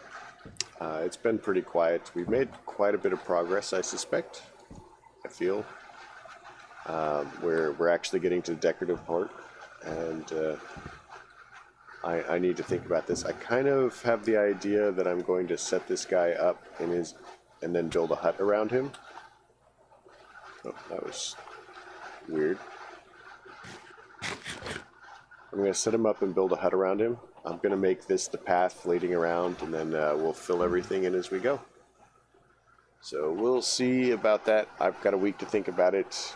It's been pretty quiet. We've made quite a bit of progress, I suspect. I feel. We're actually getting to the decorative part, and I need to think about this. I kind of have the idea that I'm going to set this guy up and then build a hut around him. Oh, that was weird. I'm going to set him up and build a hut around him. I'm going to make this the path leading around, and then we'll fill everything in as we go. So we'll see about that. I've got a week to think about it.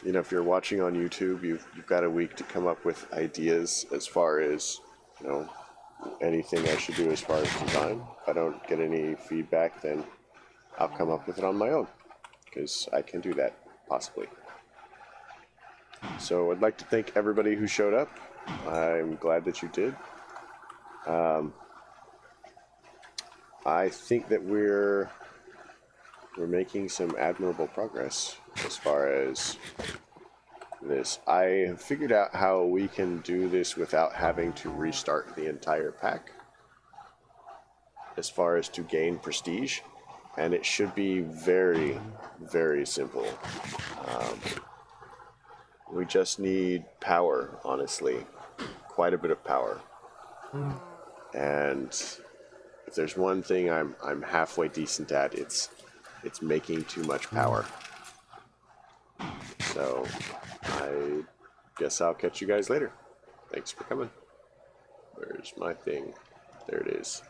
You know, if you're watching on YouTube, you've got a week to come up with ideas as far as, you know, anything I should do as far as design. If I don't get any feedback, then I'll come up with it on my own, because I can do that, possibly. So I'd like to thank everybody who showed up. I'm glad that you did. I think that we're making some admirable progress as far as this. I have figured out how we can do this without having to restart the entire pack as far as to gain prestige, and it should be very, very simple. We just need power, honestly, quite a bit of power. And if there's one thing I'm halfway decent at, it's making too much power. So I guess I'll catch you guys later. Thanks for coming. Where's my thing? There it is.